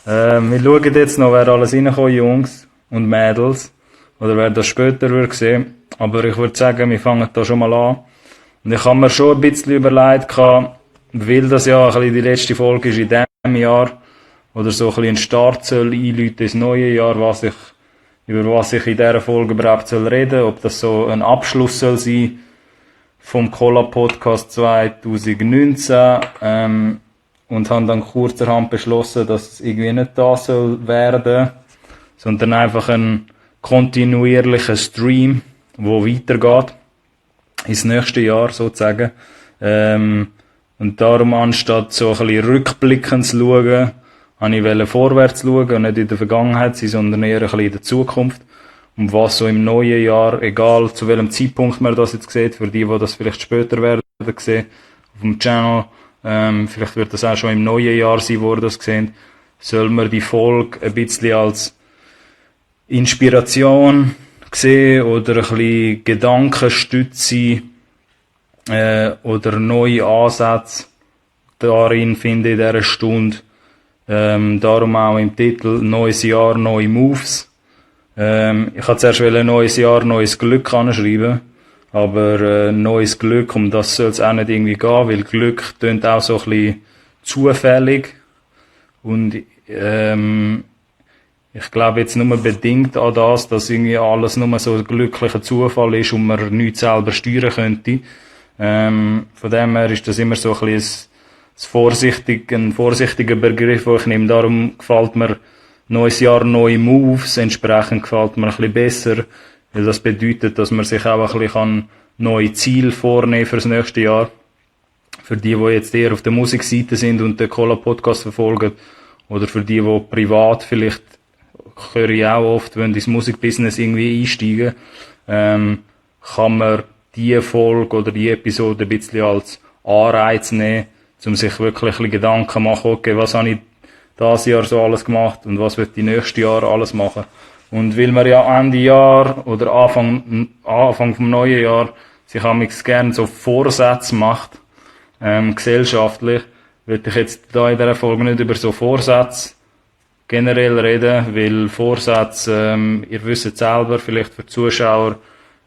Wir schauen jetzt noch, wer alles reinkommt, Jungs und Mädels. Oder wer das später wird sehen. Aber ich würde sagen, wir fangen da schon mal an. Und ich habe mir schon ein bisschen überlegt, weil das ja ein bisschen die letzte Folge ist in diesem Jahr, oder so ein bisschen ein Start soll einläuten ins neue Jahr, über was ich in dieser Folge überhaupt soll reden, ob das so ein Abschluss soll sein vom Cola Podcast 2019, und haben dann kurzerhand beschlossen, dass es irgendwie nicht das soll werden, sondern einfach ein kontinuierlicher Stream, wo weitergeht ins nächste Jahr sozusagen. Und darum, anstatt so ein bisschen rückblickend zu schauen, wollte ich vorwärts schauen und nicht in der Vergangenheit sein, sondern eher ein bisschen in der Zukunft. Und was so im neuen Jahr, egal zu welchem Zeitpunkt man das jetzt sieht, für die das vielleicht später werden sehen, auf dem Channel, vielleicht wird das auch schon im neuen Jahr sein, wo ihr das sehen, soll man die Folge ein bisschen als Inspiration sehen oder ein bisschen Gedankenstütze, oder neue Ansätze darin finde in dieser Stunde. Darum auch im Titel Neues Jahr, neue Moves. Ich wollte zuerst Neues Jahr, neues Glück anschreiben, aber neues Glück, um das soll es auch nicht irgendwie gehen, weil Glück tönt auch so ein bisschen zufällig. Und ich glaube jetzt nur bedingt an das, dass irgendwie alles nur so ein glücklicher Zufall ist und man nichts selber steuern könnte. Von dem her ist das immer so ein bisschen ein vorsichtiger Begriff, den ich nehme. Darum gefällt mir neues Jahr, neue Moves. Entsprechend gefällt mir ein bisschen besser, weil das bedeutet, dass man sich auch ein bisschen neue Ziele vornehmen fürs nächste Jahr. Für die jetzt eher auf der Musikseite sind und den Cola Podcast verfolgen, oder für die privat vielleicht, höre ich auch oft, wenn ins Musikbusiness irgendwie einsteigen, kann man die Folge oder die Episode ein bisschen als Anreiz nehmen, um sich wirklich ein bisschen Gedanken zu machen, okay, was habe ich dieses Jahr so alles gemacht und was wird die nächsten Jahre alles machen. Und weil man ja Ende Jahr oder Anfang vom neuen Jahr sich amigs gerne so Vorsätze macht, gesellschaftlich, würde ich jetzt da in dieser Folge nicht über so Vorsätze generell reden, weil Vorsätze, ihr wisst selber, vielleicht für die Zuschauer,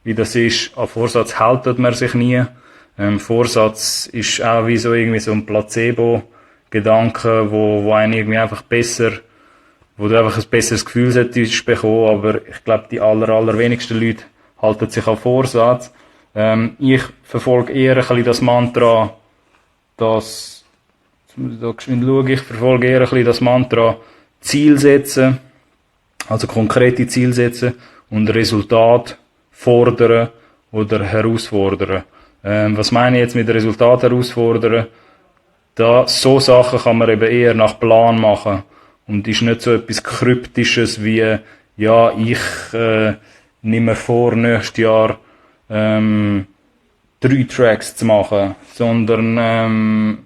wie das ist, an Vorsatz hält man sich nie. Vorsatz ist auch wie so irgendwie so ein Placebo-Gedanke, wo einen irgendwie einfach besser, wo du einfach ein besseres Gefühl solltest bekommen, aber ich glaube, die allerwenigsten Leute halten sich an Vorsatz. Ich verfolge eher ein bisschen das Mantra, Ziel setzen, also konkrete Ziele setzen und Resultat fordern oder herausfordern. Was meine ich jetzt mit Resultat herausfordern? So Sachen kann man eben eher nach Plan machen und ist nicht so etwas Kryptisches wie, ja, ich nehme mir vor, nächstes Jahr 3 Tracks zu machen, sondern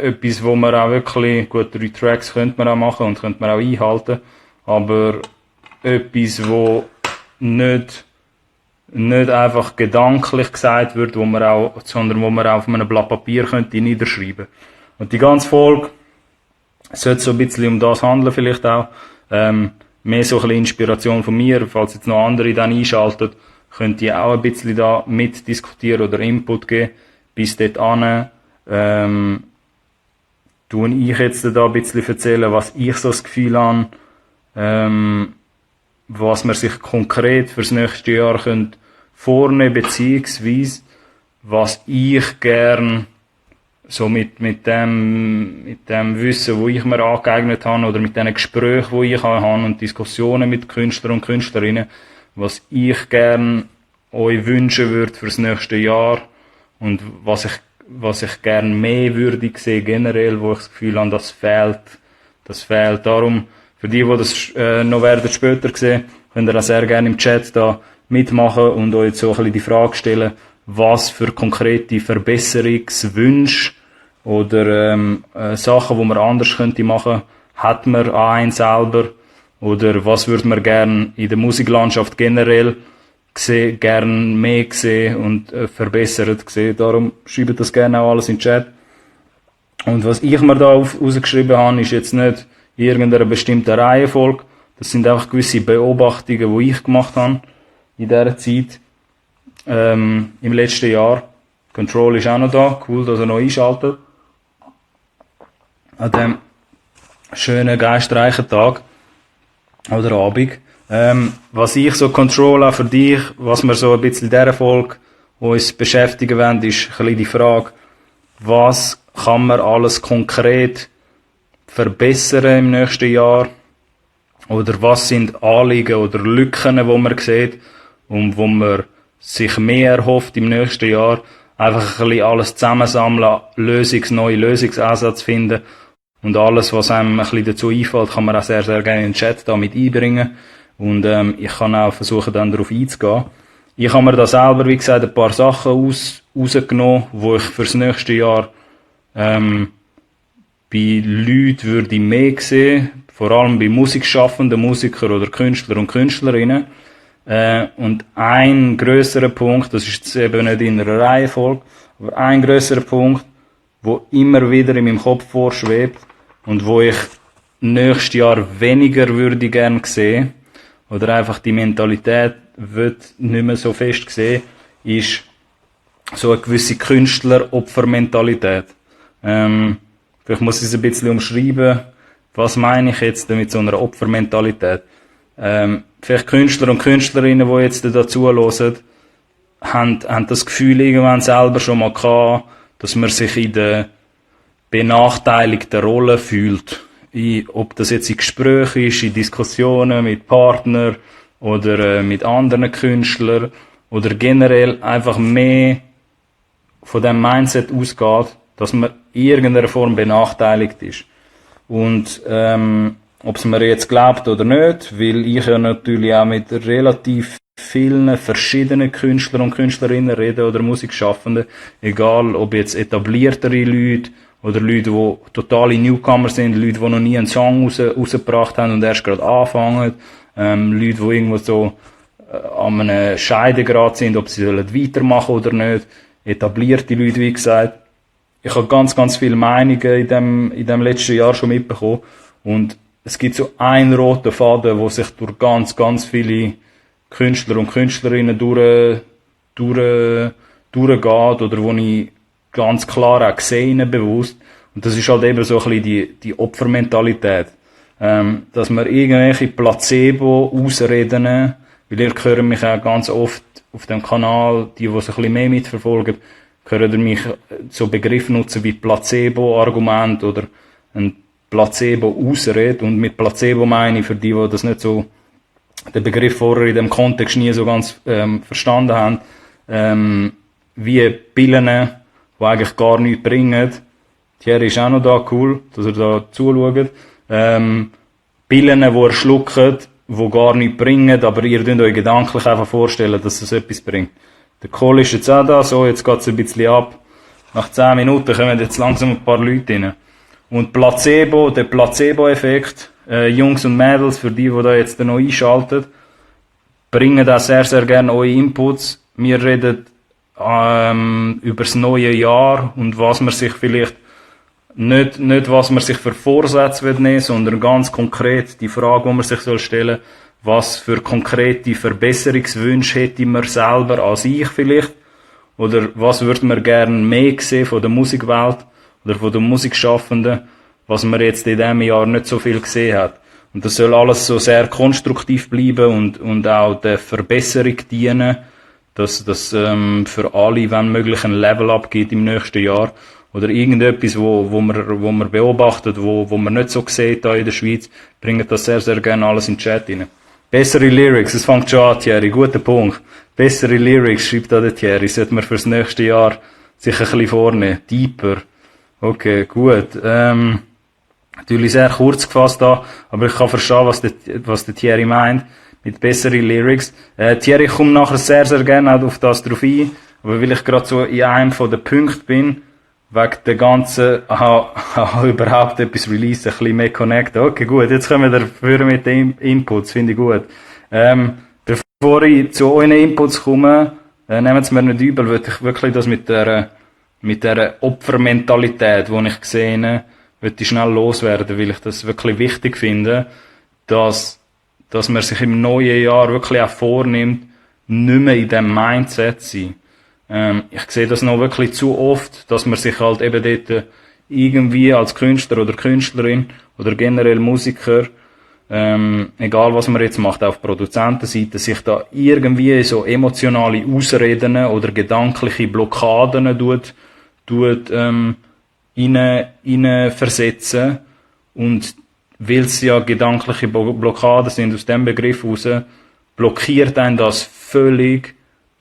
etwas, wo man auch wirklich, gut, 3 Tracks könnte man auch machen und könnte man auch einhalten, aber etwas, wo nicht einfach gedanklich gesagt wird, sondern wo man auch auf einem Blatt Papier könnte niederschreiben. Und die ganze Folge sollte so ein bisschen um das handeln, vielleicht auch. Mehr so ein bisschen Inspiration von mir, falls jetzt noch andere dann einschalten, könnt ihr auch ein bisschen da mitdiskutieren oder Input geben. Bis dorthin, tue ich jetzt da ein bisschen erzählen, was ich so das Gefühl habe, was man sich konkret fürs nächste Jahr vornehmen, beziehungsweise was ich gern so mit dem Wissen, wo ich mir angeeignet habe, oder mit den Gesprächen, wo ich habe und Diskussionen mit Künstlern und Künstlerinnen, was ich gern euch wünschen würde fürs nächste Jahr und was ich gern mehr würde sehen generell, wo ich das Gefühl habe, das fehlt. Darum, für die das noch werden später sehen, könnt ihr auch sehr gerne im Chat da mitmachen und euch so ein bisschen die Frage stellen, was für konkrete Verbesserungswünsche oder Sachen, die man anders könnte machen, hat man an einen selber, oder was würde man gern in der Musiklandschaft generell gern mehr sehen und verbessert sehen. Darum schreibt das gerne auch alles in den Chat. Und was ich mir da rausgeschrieben habe, ist jetzt nicht in irgendeiner bestimmten Reihenfolge. Das sind einfach gewisse Beobachtungen, die ich gemacht habe in dieser Zeit. Im letzten Jahr. Control ist auch noch da. Cool, dass er noch einschaltet. An dem schönen, geistreichen Tag. Oder Abend. Was ich so Control auch für dich, was wir so ein bisschen in dieser Folge uns beschäftigen wollen, ist ein bisschen die Frage, was kann man alles konkret verbessern im nächsten Jahr? Oder was sind Anliegen oder Lücken, die man sieht und wo man sich mehr erhofft im nächsten Jahr? Einfach ein bisschen alles zusammensammeln, neue Lösungsansätze finden und alles, was einem ein bisschen dazu einfällt, kann man auch sehr, sehr gerne in den Chat da mit einbringen und ich kann auch versuchen, dann darauf einzugehen. Ich habe mir da selber, wie gesagt, ein paar Sachen rausgenommen, wo ich fürs nächste Jahr bei Leuten würde ich mehr sehen, vor allem bei Musikschaffenden, Musiker oder Künstler und Künstlerinnen. Und ein grösserer Punkt, das ist jetzt eben nicht in einer Reihenfolge, aber ein grösserer Punkt, wo immer wieder in meinem Kopf vorschwebt und wo ich nächstes Jahr weniger würde gern sehen, oder einfach die Mentalität wird nicht mehr so fest sehen, ist so eine gewisse Künstler-Opfer-Mentalität. Vielleicht muss ich es ein bisschen umschreiben. Was meine ich jetzt mit so einer Opfermentalität? Vielleicht Künstler und Künstlerinnen, die jetzt dazu hören, haben das Gefühl irgendwann selber schon mal gehabt, dass man sich in der benachteiligten Rolle fühlt. Ob das jetzt in Gesprächen ist, in Diskussionen mit Partnern oder mit anderen Künstlern oder generell einfach mehr von dem Mindset ausgeht, dass man in irgendeiner Form benachteiligt ist. Und ob es mir jetzt glaubt oder nicht, weil ich ja natürlich auch mit relativ vielen verschiedenen Künstlern und Künstlerinnen rede oder Musikschaffenden, egal ob jetzt etabliertere Leute oder Leute, die totale Newcomer sind, Leute, die noch nie einen Song rausgebracht haben und erst gerade anfangen, Leute, die irgendwo so an einem Scheidegrad sind, ob sie weitermachen oder nicht, etablierte Leute, wie gesagt. Ich habe ganz, ganz viele Meinungen in dem letzten Jahr schon mitbekommen und es gibt so einen roten Faden, der sich durch ganz, ganz viele Künstler und Künstlerinnen durchgeht oder wo ich ganz klar auch gesehen bewusst. Und das ist halt eben so ein bisschen die Opfermentalität. Dass man irgendwelche Placebo-Ausreden, weil ihr hört mich auch ganz oft auf dem Kanal, die so ein bisschen mehr mitverfolgen, hört ihr mich so Begriffe nutzen wie Placebo-Argument oder ein Placebo-Ausrede. Und mit Placebo meine ich, für die das nicht so den Begriff vorher in dem Kontext nie so ganz verstanden haben, wie Pillen, die eigentlich gar nichts bringen. Thierry ist auch noch da, cool, dass er da zuschaut. Pillen, die ihr schluckt, die gar nichts bringen, aber ihr könnt euch gedanklich einfach vorstellen, dass es etwas bringt. Der Kohl ist jetzt auch da, so, jetzt geht's ein bisschen ab. Nach 10 Minuten kommen jetzt langsam ein paar Leute rein. Und Placebo, der Placebo-Effekt, Jungs und Mädels, für die da jetzt noch einschalten, bringen da sehr, sehr gerne eure Inputs. Wir reden über das neue Jahr und was man sich vielleicht nicht was man sich für Vorsätze nehmen will, sondern ganz konkret die Frage, die man sich stellen soll, was für konkrete Verbesserungswünsche hätte man selber an sich vielleicht, oder was würde man gerne mehr sehen von der Musikwelt oder von den Musikschaffenden, was man jetzt in diesem Jahr nicht so viel gesehen hat. Und das soll alles so sehr konstruktiv bleiben und auch der Verbesserung dienen, dass das für alle, wenn möglich, ein Level-Up gibt im nächsten Jahr. Oder irgendetwas, wo man beobachtet, wo man nicht so sieht da in der Schweiz, bringt das sehr, sehr gerne alles in den Chat rein. Bessere Lyrics, es fängt schon an, Thierry, guter Punkt. Bessere Lyrics, schreibt da der Thierry, sollte man fürs nächste Jahr sich ein bisschen vornehmen. Deeper. Okay, gut. Natürlich sehr kurz gefasst da, aber ich kann verstehen, was der Thierry meint mit bessere Lyrics. Thierry, ich komme nachher sehr, sehr gerne auch auf das drauf ein, aber weil ich gerade so in einem von den Punkten bin, wegen der ganzen, überhaupt etwas release, ein bisschen mehr connecten. Okay, gut, jetzt kommen wir dafür mit den Inputs, finde ich gut. Bevor ich zu euren Inputs komme, nehmt es mir nicht übel, würde ich wirklich das mit der Opfermentalität, die ich sehe, möchte ich schnell loswerden, weil ich das wirklich wichtig finde, dass man sich im neuen Jahr wirklich auch vornimmt, nicht mehr in diesem Mindset zu sein. Ich sehe das noch wirklich zu oft, dass man sich halt eben dort irgendwie als Künstler oder Künstlerin oder generell Musiker, egal was man jetzt macht, auf Produzentenseite, sich da irgendwie so emotionale Ausreden oder gedankliche Blockaden rein versetzen. Und weil es ja gedankliche Blockaden sind, aus dem Begriff heraus, blockiert einen das völlig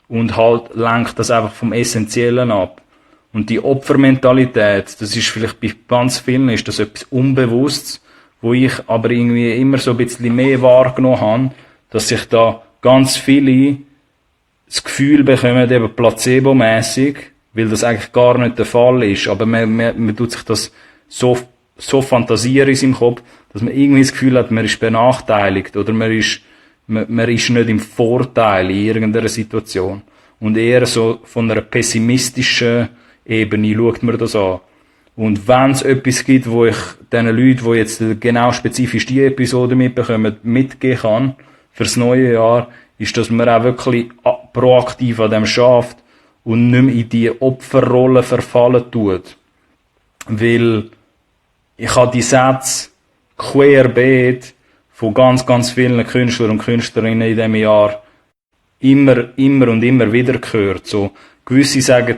und halt lenkt das einfach vom Essentiellen ab. Und die Opfermentalität, das ist vielleicht bei ganz vielen ist das etwas Unbewusstes, wo ich aber irgendwie immer so ein bisschen mehr wahrgenommen habe, dass sich da ganz viele das Gefühl bekommen, eben placebo-mässig, weil das eigentlich gar nicht der Fall ist. Aber man tut sich das so fantasieren in seinem Kopf, dass man irgendwie das Gefühl hat, man ist benachteiligt oder man ist nicht im Vorteil in irgendeiner Situation. Und eher so von einer pessimistischen Ebene schaut man das an. Und wenn es etwas gibt, wo ich diesen Leuten, die jetzt genau spezifisch diese Episode mitbekommen, mitgeben kann, fürs neue Jahr, ist, dass man auch wirklich proaktiv an dem schafft und nicht mehr in die Opferrolle verfallen tut. Weil ich habe die Sätze querbeet von ganz, ganz vielen Künstlern und Künstlerinnen in diesem Jahr immer und immer wieder gehört. So, gewisse sagen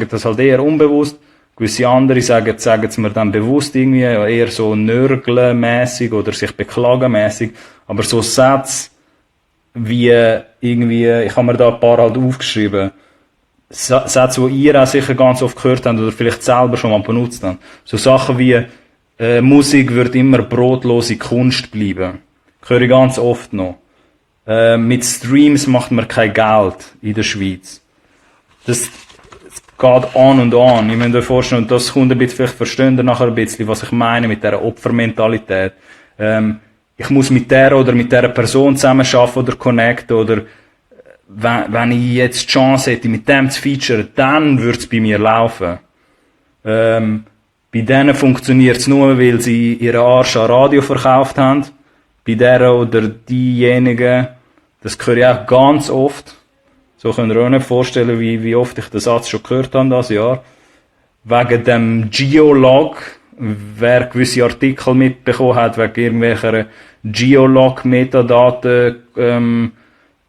das halt eher unbewusst, gewisse andere sagen es mir dann bewusst irgendwie, eher so nörgelmäßig oder sich beklagenmäßig. Aber so Sätze wie irgendwie, ich habe mir da ein paar halt aufgeschrieben, Sätze, die ihr auch sicher ganz oft gehört habt oder vielleicht selber schon mal benutzt habt. So Sachen wie, Musik wird immer brotlose Kunst bleiben. Höre ich ganz oft noch. Mit Streams macht man kein Geld in der Schweiz. Das geht an und an. Ich muss euch vorstellen, und das kommt ein bisschen, vielleicht verstehen ihr nachher ein bisschen, was ich meine mit dieser Opfermentalität. Ich muss mit der oder mit dieser Person zusammenarbeiten oder connecten oder wenn ich jetzt die Chance hätte, mit dem zu featuren, dann würde es bei mir laufen. Bei denen funktioniert es nur, weil sie ihren Arsch an Radio verkauft haben. Bei der oder diejenigen, das höre ich auch ganz oft. So könnt ihr euch nicht vorstellen, wie oft ich den Satz schon gehört habe das Jahr. Wegen dem Geolog, wer gewisse Artikel mitbekommen hat, wegen irgendwelcher Geolog-Metadaten,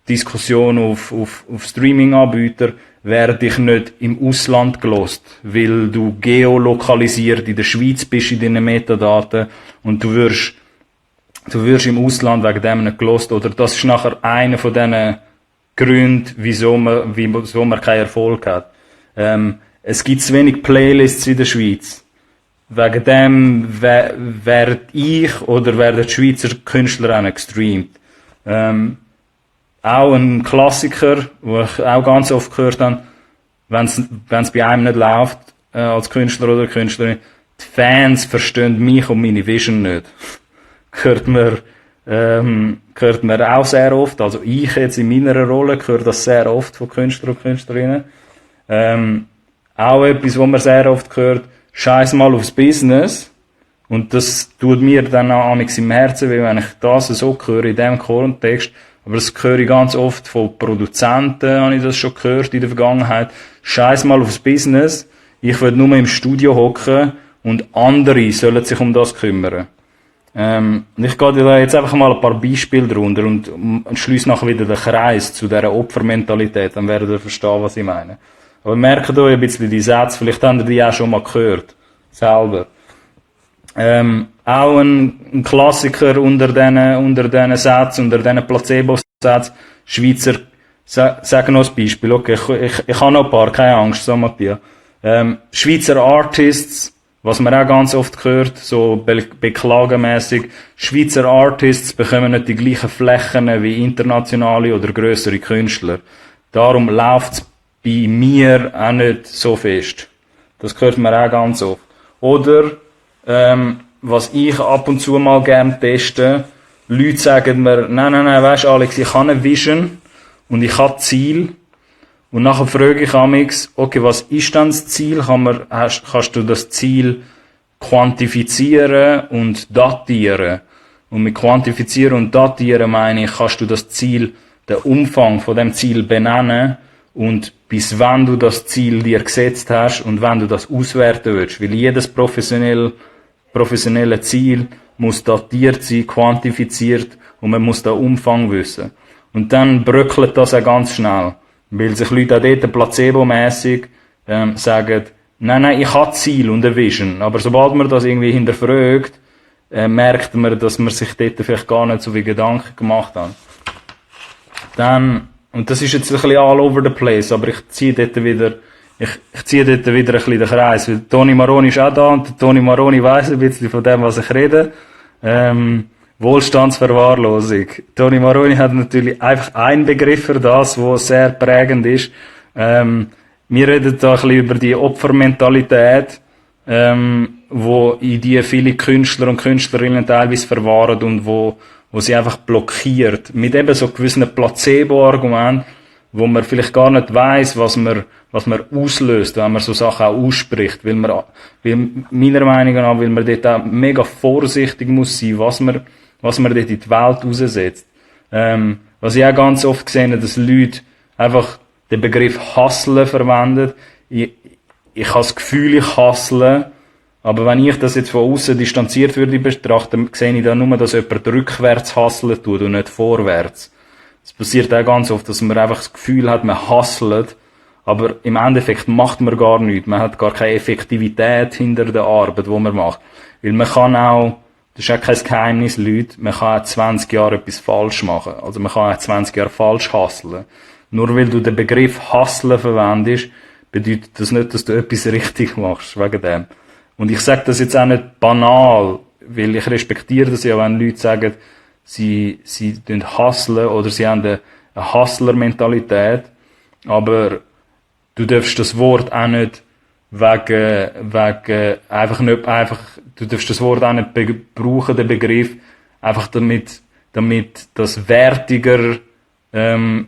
Diskussion auf Streaming-Anbieter, werde ich nicht im Ausland gelost, weil du geolokalisiert in der Schweiz bist in deinen Metadaten und du wirst im Ausland wegen dem nicht gelost, oder das ist nachher einer von diesen Gründen, wieso man keinen Erfolg hat. Es gibt zu wenig Playlists in der Schweiz. Wegen dem werden ich oder werden die Schweizer Künstler auch nicht gestreamt. Auch ein Klassiker, wo ich auch ganz oft gehört habe, wenn es bei einem nicht läuft, als Künstler oder Künstlerin, die Fans verstehen mich und meine Vision nicht. Hört man auch sehr oft, also ich jetzt in meiner Rolle höre das sehr oft von Künstlern und Künstlerinnen. Auch etwas, was man sehr oft hört, scheiß mal aufs Business. Und das tut mir dann auch amigs im Herzen, weil wenn ich das so höre, in diesem Kontext, aber das höre ich ganz oft von Produzenten, habe ich das schon gehört in der Vergangenheit. Scheiß mal aufs Business. Ich will nur im Studio hocken und andere sollen sich um das kümmern. Ich gehe da jetzt einfach mal ein paar Beispiele drunter und schließe nachher wieder den Kreis zu dieser Opfermentalität. Dann werdet ihr verstehen, was ich meine. Aber merkt euch ein bisschen die Sätze, vielleicht habt ihr die auch schon mal gehört. Selber. Auch ein Klassiker unter diesen Sätzen, unter diesen Placebo-Sätzen. Schweizer, sagen noch ein Beispiel, okay, ich habe noch ein paar, keine Angst, so Matthias. Schweizer Artists, was man auch ganz oft hört, so beklagenmässig, Schweizer Artists bekommen nicht die gleichen Flächen wie internationale oder grössere Künstler. Darum läuft's bei mir auch nicht so fest. Das hört man auch ganz oft. Oder, was ich ab und zu mal gerne teste, Leute sagen mir, nein, weisst Alex, ich habe eine Vision und ich habe Ziel. Und nachher frage ich amix, okay, was ist denn das Ziel? Kannst du das Ziel quantifizieren und datieren. Und mit quantifizieren und datieren meine ich, kannst du das Ziel, den Umfang von dem Ziel benennen und bis wann du das Ziel dir gesetzt hast und wenn du das auswerten willst. Weil jedes professionelle Ziel muss datiert sein, quantifiziert und man muss den Umfang wissen. Und dann bröckelt das auch ganz schnell. Weil sich Leute auch dort placebo-mässig sagen, nein, ich habe Ziel und eine Vision. Aber sobald man das irgendwie hinterfragt, merkt man, dass man sich dort vielleicht gar nicht so viel Gedanken gemacht hat. Dann, und das ist jetzt ein bisschen all over the place, aber ich ziehe dort wieder ein bisschen den Kreis. Weil Tony Maroni ist auch da und der Tony Maroni weiss ein bisschen von dem, was ich rede. Wohlstandsverwahrlosung. Tony Maroni hat natürlich einfach einen Begriff für das, der sehr prägend ist. Wir reden da ein bisschen über die Opfermentalität, wo in die viele Künstler und Künstlerinnen teilweise verwahren und wo sie einfach blockiert. Mit eben so gewissen Placebo-Argumenten, wo man vielleicht gar nicht weiss, was man auslöst, wenn man so Sachen auch ausspricht. Weil meiner Meinung nach, weil man dort auch mega vorsichtig muss sein, was man dort in die Welt raussetzt. Was ich auch ganz oft gesehen habe, dass Leute einfach den Begriff Hustlen verwenden. Ich habe das Gefühl, ich hustle, aber wenn ich das jetzt von außen distanziert würde betrachten, sehe ich da nur, dass jemand rückwärts hustlen tut und nicht vorwärts. Es passiert auch ganz oft, dass man einfach das Gefühl hat, man hustelt, aber im Endeffekt macht man gar nichts. Man hat gar keine Effektivität hinter der Arbeit, die man macht. Weil man kann auch, das ist auch kein Geheimnis, Leute, man kann auch 20 Jahre etwas falsch machen. Also man kann auch 20 Jahre falsch hustlen. Nur weil du den Begriff hustlen verwendest, bedeutet das nicht, dass du etwas richtig machst, wegen dem. Und ich sage das jetzt auch nicht banal, weil ich respektiere das ja, wenn Leute sagen, sie hustlen oder sie haben eine Hustler-Mentalität, aber du darfst das Wort auch nicht du darfst das Wort auch nicht brauchen, den Begriff, einfach damit das wertiger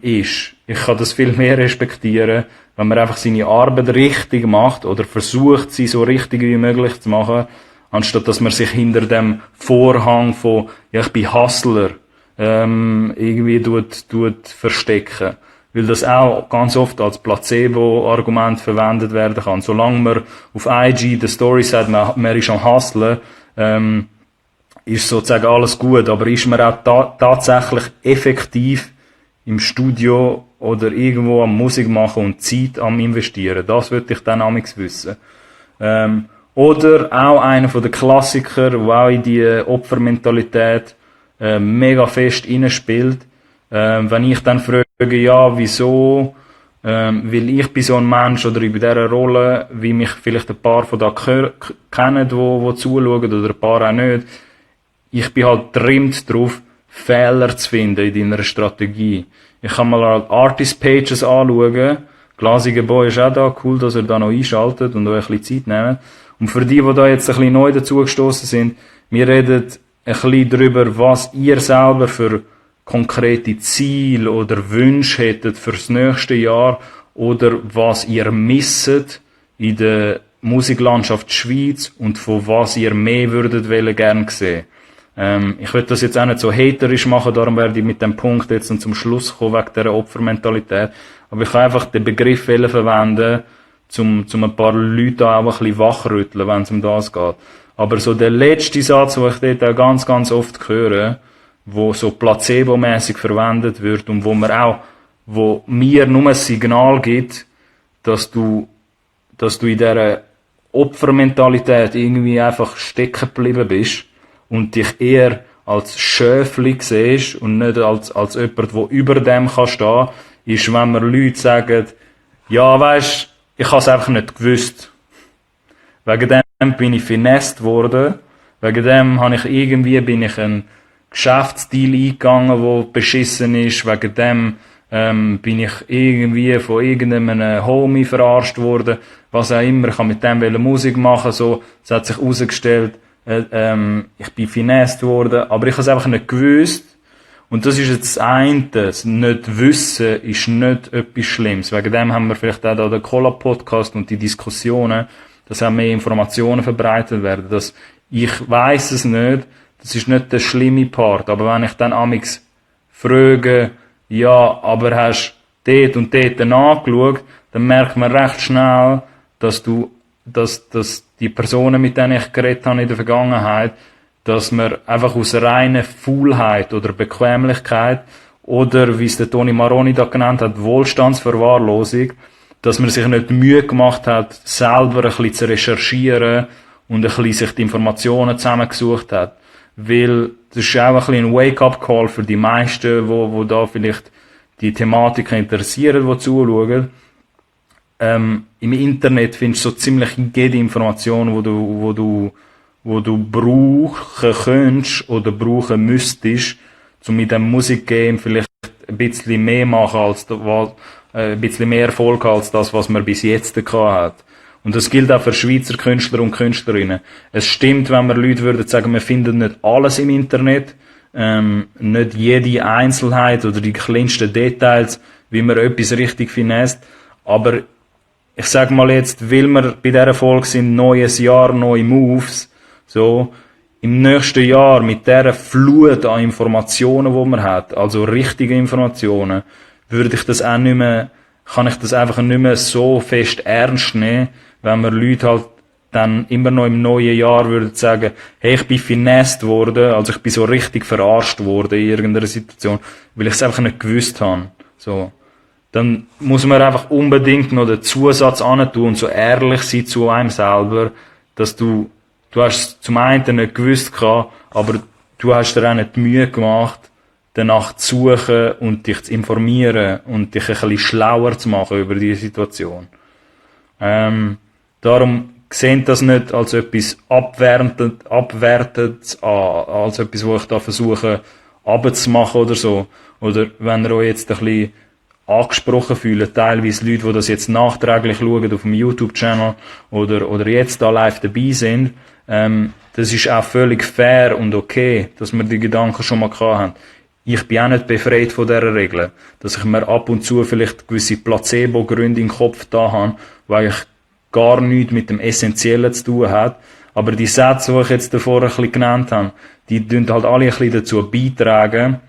ist. Ich kann das viel mehr respektieren, wenn man einfach seine Arbeit richtig macht oder versucht, sie so richtig wie möglich zu machen, anstatt dass man sich hinter dem Vorhang von, ja, ich bin Hustler, irgendwie tut verstecken. Weil das auch ganz oft als Placebo-Argument verwendet werden kann. Solange man auf IG der Story sagt, man ist am Hustlen, ist sozusagen alles gut. Aber ist man auch tatsächlich effektiv im Studio oder irgendwo am Musik machen und Zeit am investieren? Das würde ich dann amigs wissen. Oder auch einer von den Klassikern, der auch in die Opfermentalität mega fest reinspielt. Wenn ich dann frage, ja, wieso, weil ich bin so ein Mensch oder in dieser Rolle, wie mich vielleicht ein paar von da kennen, wo zuschauen, oder ein paar auch nicht. Ich bin halt trimmt drauf, Fehler zu finden in deiner Strategie. Ich kann mal Artist Pages anschauen. Glasiger Boy ist auch da, cool, dass er da noch einschaltet und euch ein bisschen Zeit nehmen. Und für die da jetzt ein bisschen neu dazugestoßen sind, wir reden ein bisschen darüber, was ihr selber für konkrete Ziele oder Wünsche hättet fürs nächste Jahr oder was ihr misset in der Musiklandschaft Schweiz und von was ihr mehr würdet gern sehen. Ich will das jetzt auch nicht so haterisch machen, darum werde ich mit dem Punkt jetzt zum Schluss kommen wegen dieser Opfermentalität. Aber ich kann einfach den Begriff verwenden, zum ein paar Leute auch ein bisschen wachrütteln, wenn es um das geht. Aber so der letzte Satz, den ich dort auch ganz, ganz oft höre, wo so placebo-mäßig verwendet wird und wo mir nur ein Signal gibt, dass du in dieser Opfermentalität irgendwie einfach stecken geblieben bist und dich eher als Schöfli siehst und nicht als jemand, der über dem kann stehen, ist, wenn mir Leute sagen, ja, weisst, ich habe es einfach nicht gewusst. Wegen dem bin ich finessed worden, wegen dem bin ich ein Geschäftsdeal eingegangen, der beschissen ist. Wegen dem bin ich irgendwie von irgendeinem Homie verarscht worden. Was auch immer, ich kann mit dem Musik machen. So, es hat sich herausgestellt, ich bin finessed worden, aber ich habe es einfach nicht gewusst. Und das ist jetzt das eine. Das nicht wissen ist nicht etwas Schlimmes. Wegen dem haben wir vielleicht auch da den Collab-Podcast und die Diskussionen, dass auch mehr Informationen verbreitet werden, dass ich weiss es nicht, das ist nicht der schlimme Part, aber wenn ich dann amix frage, ja, aber hast dort und dort nachgeschaut, dann merkt man recht schnell, dass die Personen, mit denen ich geredet habe in der Vergangenheit, dass man einfach aus reiner Faulheit oder Bequemlichkeit oder, wie es der Toni Maroni da genannt hat, Wohlstandsverwahrlosung, dass man sich nicht die Mühe gemacht hat, selber ein bisschen zu recherchieren und ein bisschen sich die Informationen zusammengesucht hat. Weil das ist auch ein bisschen ein Wake-up-Call für die meisten, wo da vielleicht die Thematik interessieren, die zuschauen. Im Internet findest du so ziemlich jede Information, wo du brauchen könntest oder brauchen müsstest, um mit dem Musikgame vielleicht ein bisschen mehr machen ein bisschen mehr Erfolg als das, was man bis jetzt gehabt hat. Und das gilt auch für Schweizer Künstler und Künstlerinnen. Es stimmt, wenn wir Leute würden sagen, wir finden nicht alles im Internet, nicht jede Einzelheit oder die kleinsten Details, wie man etwas richtig finesse. Aber ich sag mal jetzt, weil wir bei dieser Folge sind, neues Jahr, neue Moves, so, im nächsten Jahr mit dieser Flut an Informationen, die man hat, also richtige Informationen, kann ich das einfach nicht mehr so fest ernst nehmen, wenn wir Leute halt dann immer noch im neuen Jahr würden sagen, hey, ich bin finessed worden, also ich bin so richtig verarscht worden in irgendeiner Situation, weil ich es einfach nicht gewusst habe. So. Dann muss man einfach unbedingt noch den Zusatz antun und so ehrlich sein zu einem selber, dass du hast zum einen nicht gewusst gehabt, aber du hast dir auch nicht die Mühe gemacht, danach zu suchen und dich zu informieren und dich ein bisschen schlauer zu machen über diese Situation. Darum seht das nicht als etwas Abwertendes an, als etwas, wo ich da versuche, abzumachen oder so. Oder wenn ihr euch jetzt ein bisschen angesprochen fühlen, teilweise Leute, die das jetzt nachträglich schauen auf dem YouTube-Channel oder jetzt da live dabei sind, das ist auch völlig fair und okay, dass wir die Gedanken schon mal gehabt haben. Ich bin auch nicht befreit von dieser Regel, dass ich mir ab und zu vielleicht gewisse Placebo-Gründe im Kopf da habe, weil ich gar nichts mit dem Essentiellen zu tun hat. Aber die Sätze, die ich jetzt davor ein bisschen genannt habe, die tun halt alle ein bisschen dazu beitragen.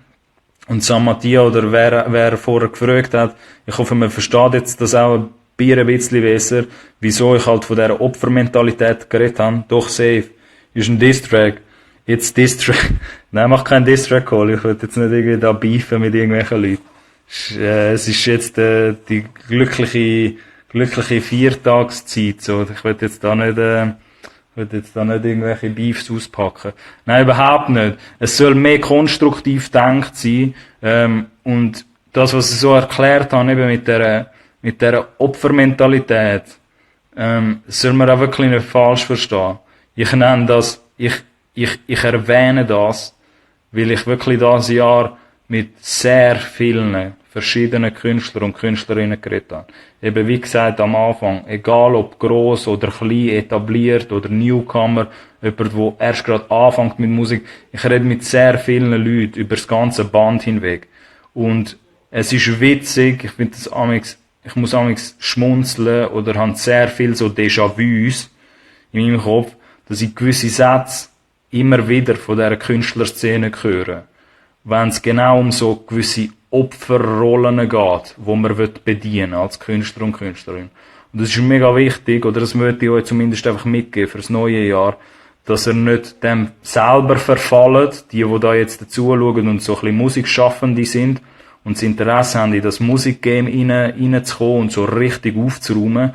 Und Samatia oder wer vorher gefragt hat, ich hoffe, man versteht jetzt das auch ein bisschen besser, wieso ich halt von dieser Opfermentalität geredet habe. Doch, safe. Ist ein Distrack. Jetzt Distrack. Nein, mach keinen Distrack-Call. Ich will jetzt nicht irgendwie da beefen mit irgendwelchen Leuten. Es ist jetzt die glückliche Viertagszeit. So. Ich will jetzt da nicht irgendwelche Beefs auspacken. Nein, überhaupt nicht. Es soll mehr konstruktiv gedacht sein. Und das, was ich so erklärt habe, eben mit der Opfermentalität, soll man auch wirklich nicht falsch verstehen. Ich nenne das, ich erwähne das, weil ich wirklich das Jahr mit sehr vielen verschiedenen Künstlern und Künstlerinnen geredet habe. Eben wie gesagt am Anfang, egal ob gross oder klein, etabliert oder Newcomer, jemand, der erst gerade anfängt mit Musik, ich rede mit sehr vielen Leuten über das ganze Band hinweg. Und es ist witzig, ich finde das ich muss amigs schmunzeln oder habe sehr viel so Déjà-vus in meinem Kopf, dass ich gewisse Sätze immer wieder von dieser Künstlerszene höre. Wenn es genau um so gewisse Opferrollen geht, wo man bedienen will, als Künstler und Künstlerin. Und das ist mega wichtig, oder das möchte ich euch zumindest einfach mitgeben fürs neue Jahr, dass ihr nicht dem selber verfallt, die da jetzt dazu schauen und so ein bisschen Musikschaffende sind und das Interesse haben, in das Musikgame reinzukommen und so richtig aufzuräumen,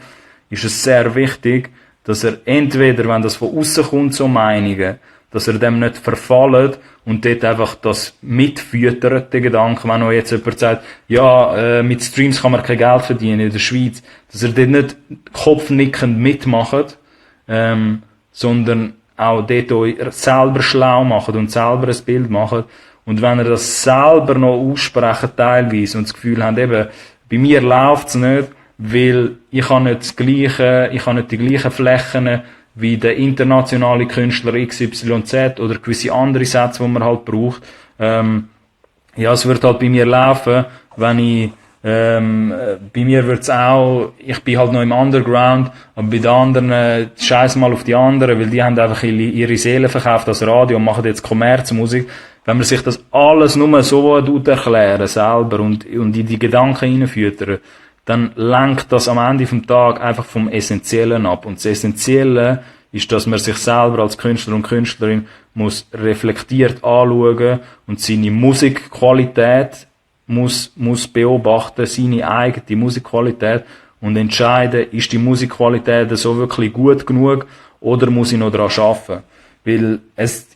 ist es sehr wichtig, dass er entweder, wenn das von außen kommt, so Meinungen, dass er dem nicht verfallt und dort einfach das mitfüttert, den Gedanken, wenn euch jetzt jemand sagt, ja, mit Streams kann man kein Geld verdienen in der Schweiz, dass er dort nicht kopfnickend mitmacht, sondern auch dort euch selber schlau macht und selber ein Bild macht. Und wenn ihr das selber noch aussprecht teilweise und das Gefühl habt, eben, bei mir läuft's nicht, weil ich habe nicht die gleichen Flächen wie der internationale Künstler XYZ oder gewisse andere Sätze, die man halt braucht. Ja, es wird halt bei mir laufen, wenn Bei mir wird's auch, ich bin halt noch im Underground, aber bei den anderen, scheiß mal auf die anderen, weil die haben einfach ihre Seele verkauft als Radio und machen jetzt Kommerzmusik. Wenn man sich das alles nur so erklären selber und in die Gedanken hineinfüttern, dann lenkt das am Ende vom Tag einfach vom Essentiellen ab. Und das Essentielle ist, dass man sich selber als Künstler und Künstlerin muss reflektiert anschauen und seine Musikqualität muss beobachten, seine eigene Musikqualität und entscheiden, ist die Musikqualität so wirklich gut genug oder muss ich noch daran arbeiten? Weil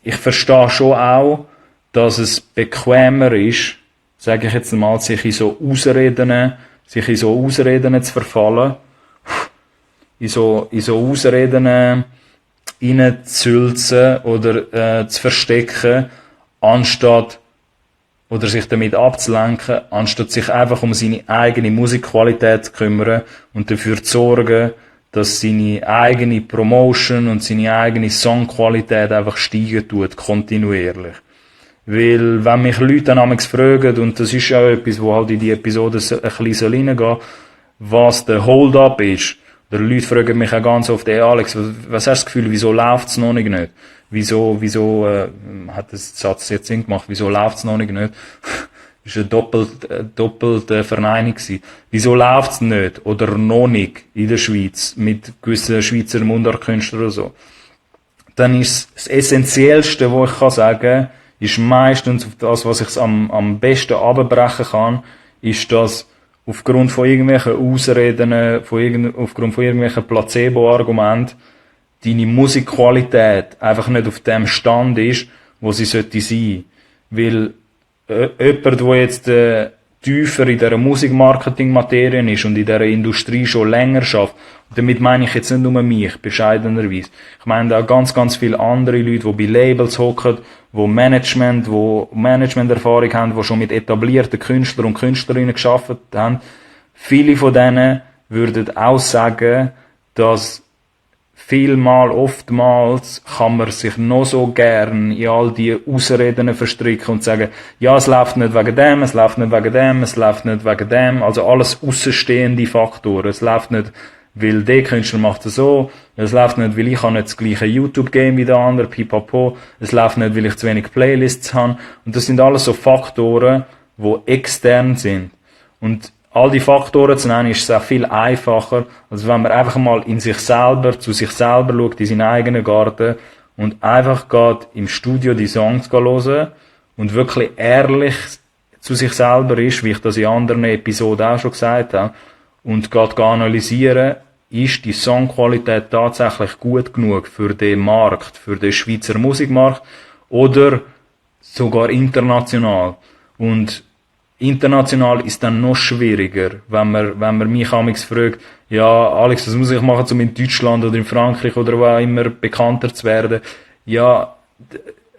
ich verstehe schon auch, dass es bequemer ist, sage ich jetzt mal, sich in so Ausreden zu verfallen, in so Ausreden reinzusülzen oder zu verstecken, anstatt oder sich damit abzulenken, anstatt sich einfach um seine eigene Musikqualität zu kümmern und dafür zu sorgen, dass seine eigene Promotion und seine eigene Songqualität einfach steigen tut, kontinuierlich. Weil, wenn mich Leute dann manchmal fragen, und das ist ja etwas, wo halt in die Episode ein bisschen reingehen soll, was der Hold-up ist. Oder Leute fragen mich auch ganz oft, hey Alex, was hast du das Gefühl, wieso läuft's noch nicht? Wieso, hat der Satz jetzt Sinn gemacht, wieso läuft's noch nicht? Das war eine doppelte Verneinung gewesen. Wieso läuft's nicht? Oder noch nicht in der Schweiz? Mit gewissen Schweizer Mundartkünstlern oder so. Dann ist das Essentiellste, was ich sagen kann, ist meistens auf das, was ich am besten abbrechen kann, ist, dass aufgrund von irgendwelchen Ausreden, aufgrund von irgendwelchen Placebo-Argumenten, deine Musikqualität einfach nicht auf dem Stand ist, wo sie sollte sein. Weil jemand, der jetzt tiefer in dieser Musikmarketing-Materie ist und in dieser Industrie schon länger schafft, damit meine ich jetzt nicht nur mich, bescheidenerweise. Ich meine auch ganz, ganz viele andere Leute, die bei Labels hocken, die Managementerfahrung haben, die schon mit etablierten Künstlern und Künstlerinnen gearbeitet haben. Viele von denen würden auch sagen, dass oftmals kann man sich noch so gern in all die Ausreden verstricken und sagen, ja, es läuft nicht wegen dem, es läuft nicht wegen dem, es läuft nicht wegen dem, also alles aussenstehende Faktoren. Es läuft nicht, weil der Künstler macht es so, es läuft nicht, weil ich habe nicht das gleiche YouTube-Game wie der andere, pipapo, es läuft nicht, weil ich zu wenig Playlists habe. Und das sind alles so Faktoren, die extern sind. Und all die Faktoren zu nennen, ist es auch viel einfacher, als wenn man einfach mal zu sich selber schaut, in seinen eigenen Garten und einfach geht im Studio die Songs hören und wirklich ehrlich zu sich selber ist, wie ich das in anderen Episoden auch schon gesagt habe, und geht analysieren, ist die Songqualität tatsächlich gut genug für den Markt, für den Schweizer Musikmarkt oder sogar international. Und international ist dann noch schwieriger, wenn man mich amigs fragt, ja, Alex, was muss ich machen, um in Deutschland oder in Frankreich oder wo auch immer bekannter zu werden? Ja,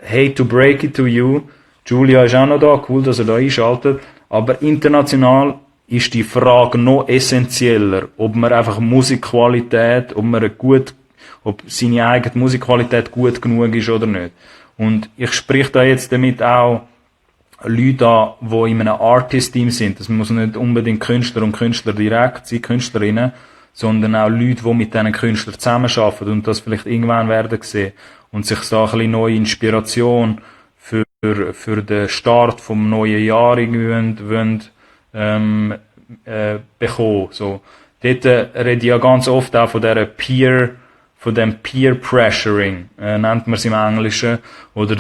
hate to break it to you. Julia ist auch noch da, cool, dass er da einschaltet. Aber international ist die Frage noch essentieller, ob man einfach Musikqualität, ob seine eigene Musikqualität gut genug ist oder nicht. Und ich sprich da jetzt damit auch Leute an, die in einem Artist-Team sind. Das muss nicht unbedingt Künstler und Künstler direkt sein, Künstlerinnen, sondern auch Leute, die mit diesen Künstlern zusammenarbeiten und das vielleicht irgendwann werden sehen und sich da ein bisschen neue Inspiration für den Start vom neuen Jahr irgendwie bekommen. So. Dort rede ich ja ganz oft auch von dem Peer Pressuring, nennt man es im Englischen, oder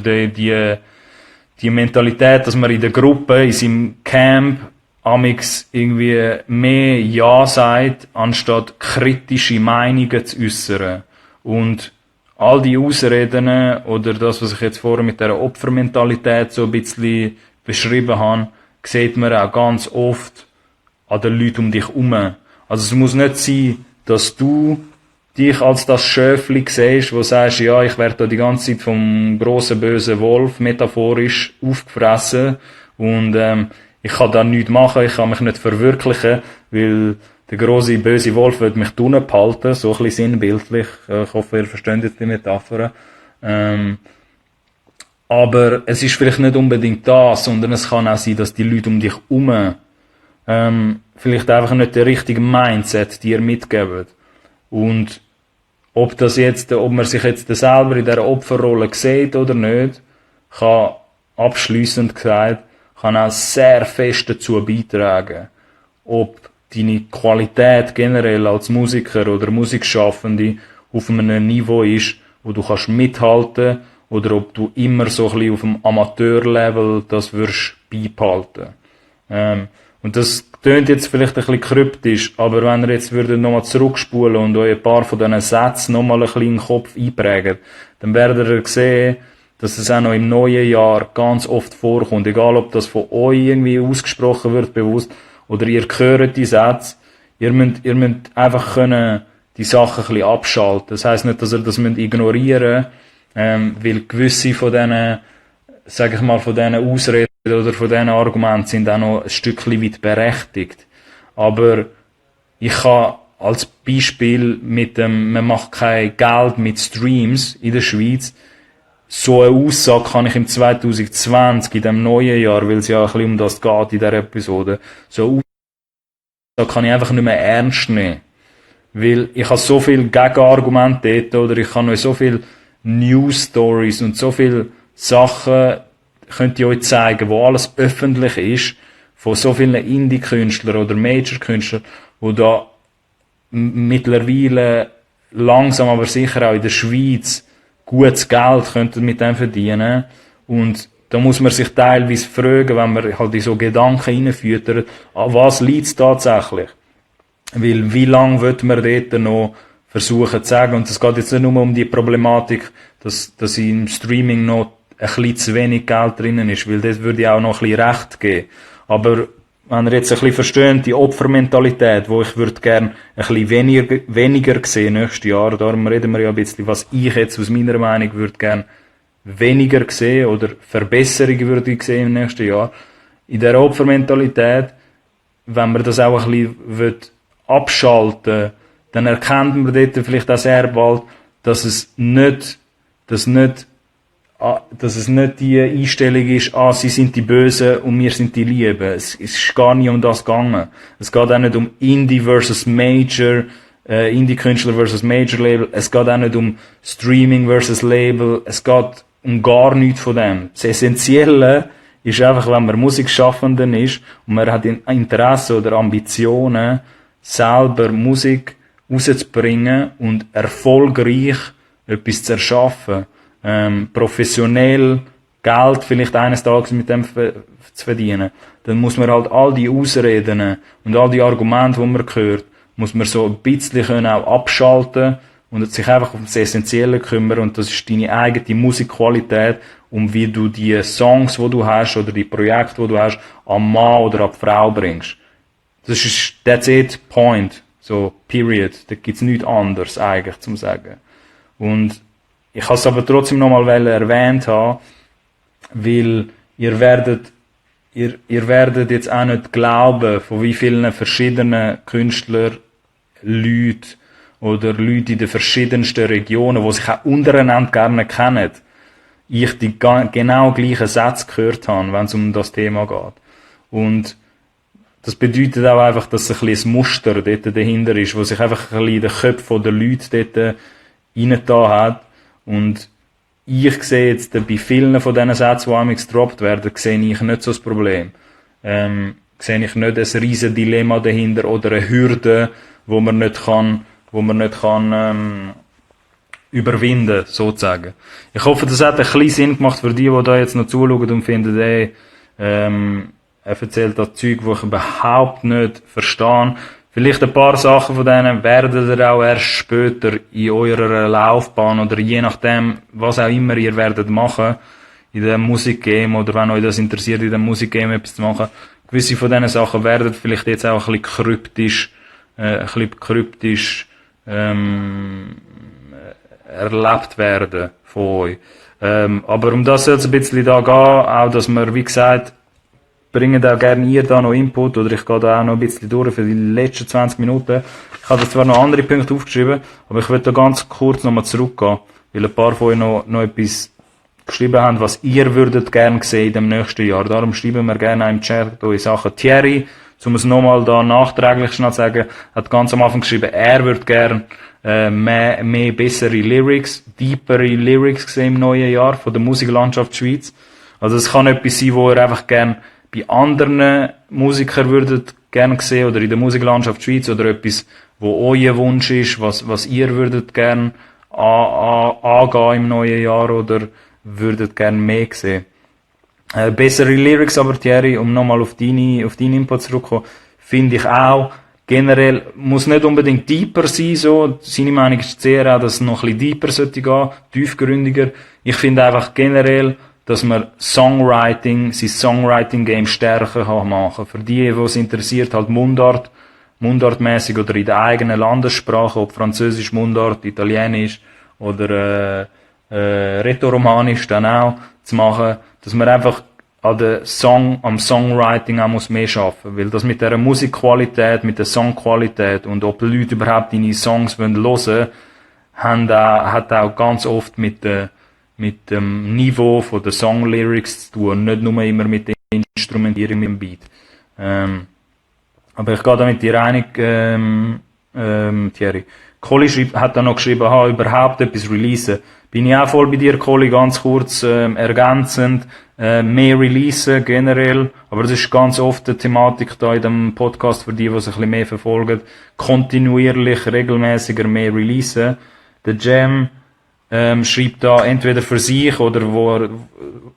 die Mentalität, dass man in der Gruppe, in seinem Camp, amix irgendwie mehr Ja sagt, anstatt kritische Meinungen zu äußern. Und all die Ausreden oder das, was ich jetzt vorher mit der Opfermentalität so ein bisschen beschrieben habe, sieht man auch ganz oft an den Leuten um dich herum. Also es muss nicht sein, dass du dich als das Schöfli siehst, wo sagst, ja, ich werde da die ganze Zeit vom grossen bösen Wolf metaphorisch aufgefressen und ich kann da nichts machen, ich kann mich nicht verwirklichen, weil der grosse böse Wolf wird mich drinnen behalten, so ein bisschen sinnbildlich. Ich hoffe, ihr versteht jetzt die Metapher. Aber es ist vielleicht nicht unbedingt das, sondern es kann auch sein, dass die Leute um dich herum vielleicht einfach nicht der richtige Mindset dir mitgeben. Und ob man sich jetzt selber in dieser Opferrolle sieht oder nicht, kann abschliessend gesagt, kann auch sehr fest dazu beitragen, ob deine Qualität generell als Musiker oder Musikschaffende auf einem Niveau ist, wo du kannst mithalten, oder ob du immer so ein bisschen auf dem Amateurlevel das wirst beibehalten. Und das tönt jetzt vielleicht ein bisschen kryptisch, aber wenn ihr jetzt nochmal zurückspulen und euch ein paar von diesen Sätzen nochmal ein bisschen in den Kopf einprägt, dann werdet ihr sehen, dass es auch noch im neuen Jahr ganz oft vorkommt, egal ob das von euch irgendwie ausgesprochen wird, bewusst, oder ihr hört die Sätze, ihr müsst einfach können die Sachen ein bisschen abschalten. Das heisst nicht, dass ihr das ignorieren müsst, weil gewisse von diesen, sag ich mal, von diesen Ausreden oder von diesen Argumenten sind auch noch ein Stückchen weit berechtigt. Aber ich kann als Beispiel man macht kein Geld mit Streams in der Schweiz. So eine Aussage kann ich im 2020, in dem neuen Jahr, weil es ja ein bisschen um das geht in dieser Episode, so eine Aussage kann ich einfach nicht mehr ernst nehmen. Weil ich habe so viel Gegenargumente dort, oder ich kann euch so viel News Stories und so viele Sachen könnt ihr euch zeigen, wo alles öffentlich ist, von so vielen Indie-Künstlern oder Major-Künstlern, die da mittlerweile langsam aber sicher auch in der Schweiz gutes Geld könnten mit dem verdienen. Und da muss man sich teilweise fragen, wenn man halt in so Gedanken reinfüttert, an was liegt es tatsächlich? Weil wie lange wird man dort noch versuchen zu sagen? Und es geht jetzt nicht nur um die Problematik, dass im Streaming noch ein bisschen zu wenig Geld drinnen ist, weil das würde ja auch noch ein bisschen Recht geben. Aber wenn ihr jetzt ein bisschen versteht, die Opfermentalität, wo ich würde gerne ein bisschen weniger sehen nächstes Jahr, darum reden wir ja ein bisschen, was ich jetzt aus meiner Meinung würde gerne weniger sehen oder Verbesserungen würde ich sehen im nächsten Jahr. In der Opfermentalität, wenn man das auch ein bisschen abschalten, dann erkennt man dort vielleicht auch sehr bald, dass es nicht die Einstellung ist, sie sind die Bösen und wir sind die Lieben. Es ist gar nicht um das gegangen. Es geht auch nicht um Indie versus Major, Indie-Künstler versus Major-Label. Es geht auch nicht um Streaming versus Label. Es geht um gar nichts von dem. Das Essentielle ist einfach, wenn man Musikschaffenden ist und man hat Interesse oder Ambitionen, selber Musik rauszubringen und erfolgreich etwas zu erschaffen. Professionell Geld vielleicht eines Tages mit dem zu verdienen, dann muss man halt all die Ausreden und all die Argumente, die man hört, muss man so ein bisschen auch abschalten und sich einfach um das Essentielle kümmern, und das ist deine eigene Musikqualität, um wie du die Songs, die du hast, oder die Projekte, die du hast, am Mann oder an die Frau bringst. That's it, point. So, period. Da gibt's nichts anderes eigentlich zum sagen. Und ich habe es aber trotzdem nochmal erwähnt haben, weil ihr werdet jetzt auch nicht glauben, von wie vielen verschiedenen Künstlern, Leute oder Leute in den verschiedensten Regionen, die sich auch untereinander gerne kennen, ich die genau gleichen Sätze gehört habe, wenn es um das Thema geht. Und das bedeutet auch einfach, dass ein bisschen ein Muster dort dahinter ist, wo sich einfach ein bisschen in den Köpfen der Leute dort reingetan hat. Und ich sehe jetzt bei vielen von diesen Sätzen, die amigs gedroppt werden, sehe ich nicht so das Problem. Sehe ich nicht ein riesen Dilemma dahinter oder eine Hürde, wo man nicht kann überwinden, sozusagen. Ich hoffe, das hat ein bisschen Sinn gemacht für die da jetzt noch zuschauen und finden, er erzählt das Zeug, das ich überhaupt nicht verstehe. Vielleicht ein paar Sachen von denen werdet ihr auch erst später in eurer Laufbahn oder je nachdem, was auch immer ihr werdet machen, in dem Musikgame, oder wenn euch das interessiert, in dem Musikgame etwas zu machen. Gewisse von diesen Sachen werden vielleicht jetzt auch ein bisschen kryptisch erlebt werden von euch. Aber um das soll es ein bisschen da gehen, auch dass wir, wie gesagt, bringen auch gerne ihr da noch Input, oder ich gehe da auch noch ein bisschen durch für die letzten 20 Minuten. Ich habe da zwar noch andere Punkte aufgeschrieben, aber ich will da ganz kurz nochmal zurückgehen, weil ein paar von euch noch etwas geschrieben haben, was ihr würdet gerne sehen in dem nächsten Jahr. Darum schreiben wir gerne auch im Chat eure Sachen. Thierry um es nochmal da nachträglich schnell zu sagen, hat ganz am Anfang geschrieben, er würde gern mehr bessere Lyrics, deepere Lyrics sehen im neuen Jahr von der Musiklandschaft Schweiz. Also es kann etwas sein, wo er einfach gern bei anderen Musikern würdet gern sehen oder in der Musiklandschaft Schweiz oder etwas, wo euer Wunsch ist, was ihr würdet gern angehen im neuen Jahr oder würdet gern mehr sehen. Bessere Lyrics aber, Thierry, um nochmal auf deinen Input zurückzukommen, finde ich auch, generell, muss nicht unbedingt deeper sein, so. Seine Meinung ist sehr auch, dass es noch ein bisschen deeper sollte gehen, tiefgründiger. Ich finde einfach generell, dass man sein Songwriting-Game stärker kann machen. Für die es interessiert, halt mundartmäßig oder in der eigenen Landessprache, ob Französisch, Mundart, Italienisch oder Rätoromanisch dann auch zu machen, dass man einfach am Songwriting auch mehr schaffen muss. Weil das mit der Musikqualität, mit der Songqualität und ob die Leute überhaupt deine Songs hören wollen, hat auch ganz oft mit dem Niveau von den Songlyrics zu tun, nicht nur immer mit der Instrumentierung mit dem Beat. Aber ich gehe da mit dir einig, Thierry. Kohli hat dann noch geschrieben, überhaupt etwas releasen. Bin ich auch voll bei dir, Kohli, ganz kurz ergänzend. Mehr releasen generell, aber das ist ganz oft eine Thematik da in dem Podcast für die sich ein bisschen mehr verfolgen. Kontinuierlich, regelmäßiger mehr releasen. Der Jam schreibt da entweder für sich oder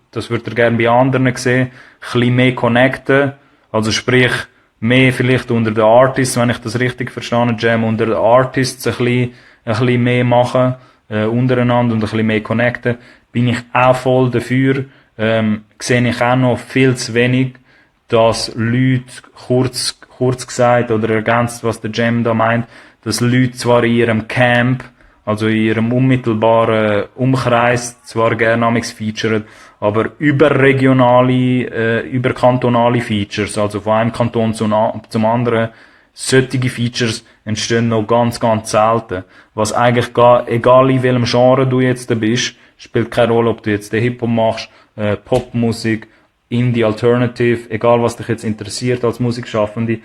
das würde er gerne bei anderen sehen, ein bisschen mehr connecten. Also sprich, mehr vielleicht unter den Artists, wenn ich das richtig verstanden habe, Jam, unter den Artists ein bisschen mehr machen, untereinander und ein bisschen mehr connecten. Bin ich auch voll dafür. Sehe ich auch noch viel zu wenig, dass Leute, kurz gesagt oder ergänzt, was der Jam da meint, dass Leute zwar in ihrem Camp, also in ihrem unmittelbaren Umkreis, zwar gerne amigs featuren, aber überkantonale Features, also von einem Kanton zum anderen, solche Features entstehen noch ganz, ganz selten. Was eigentlich egal in welchem Genre du jetzt bist, spielt keine Rolle, ob du jetzt den Hip-Hop machst, Popmusik, Indie, Alternative, egal was dich jetzt interessiert als Musikschaffende,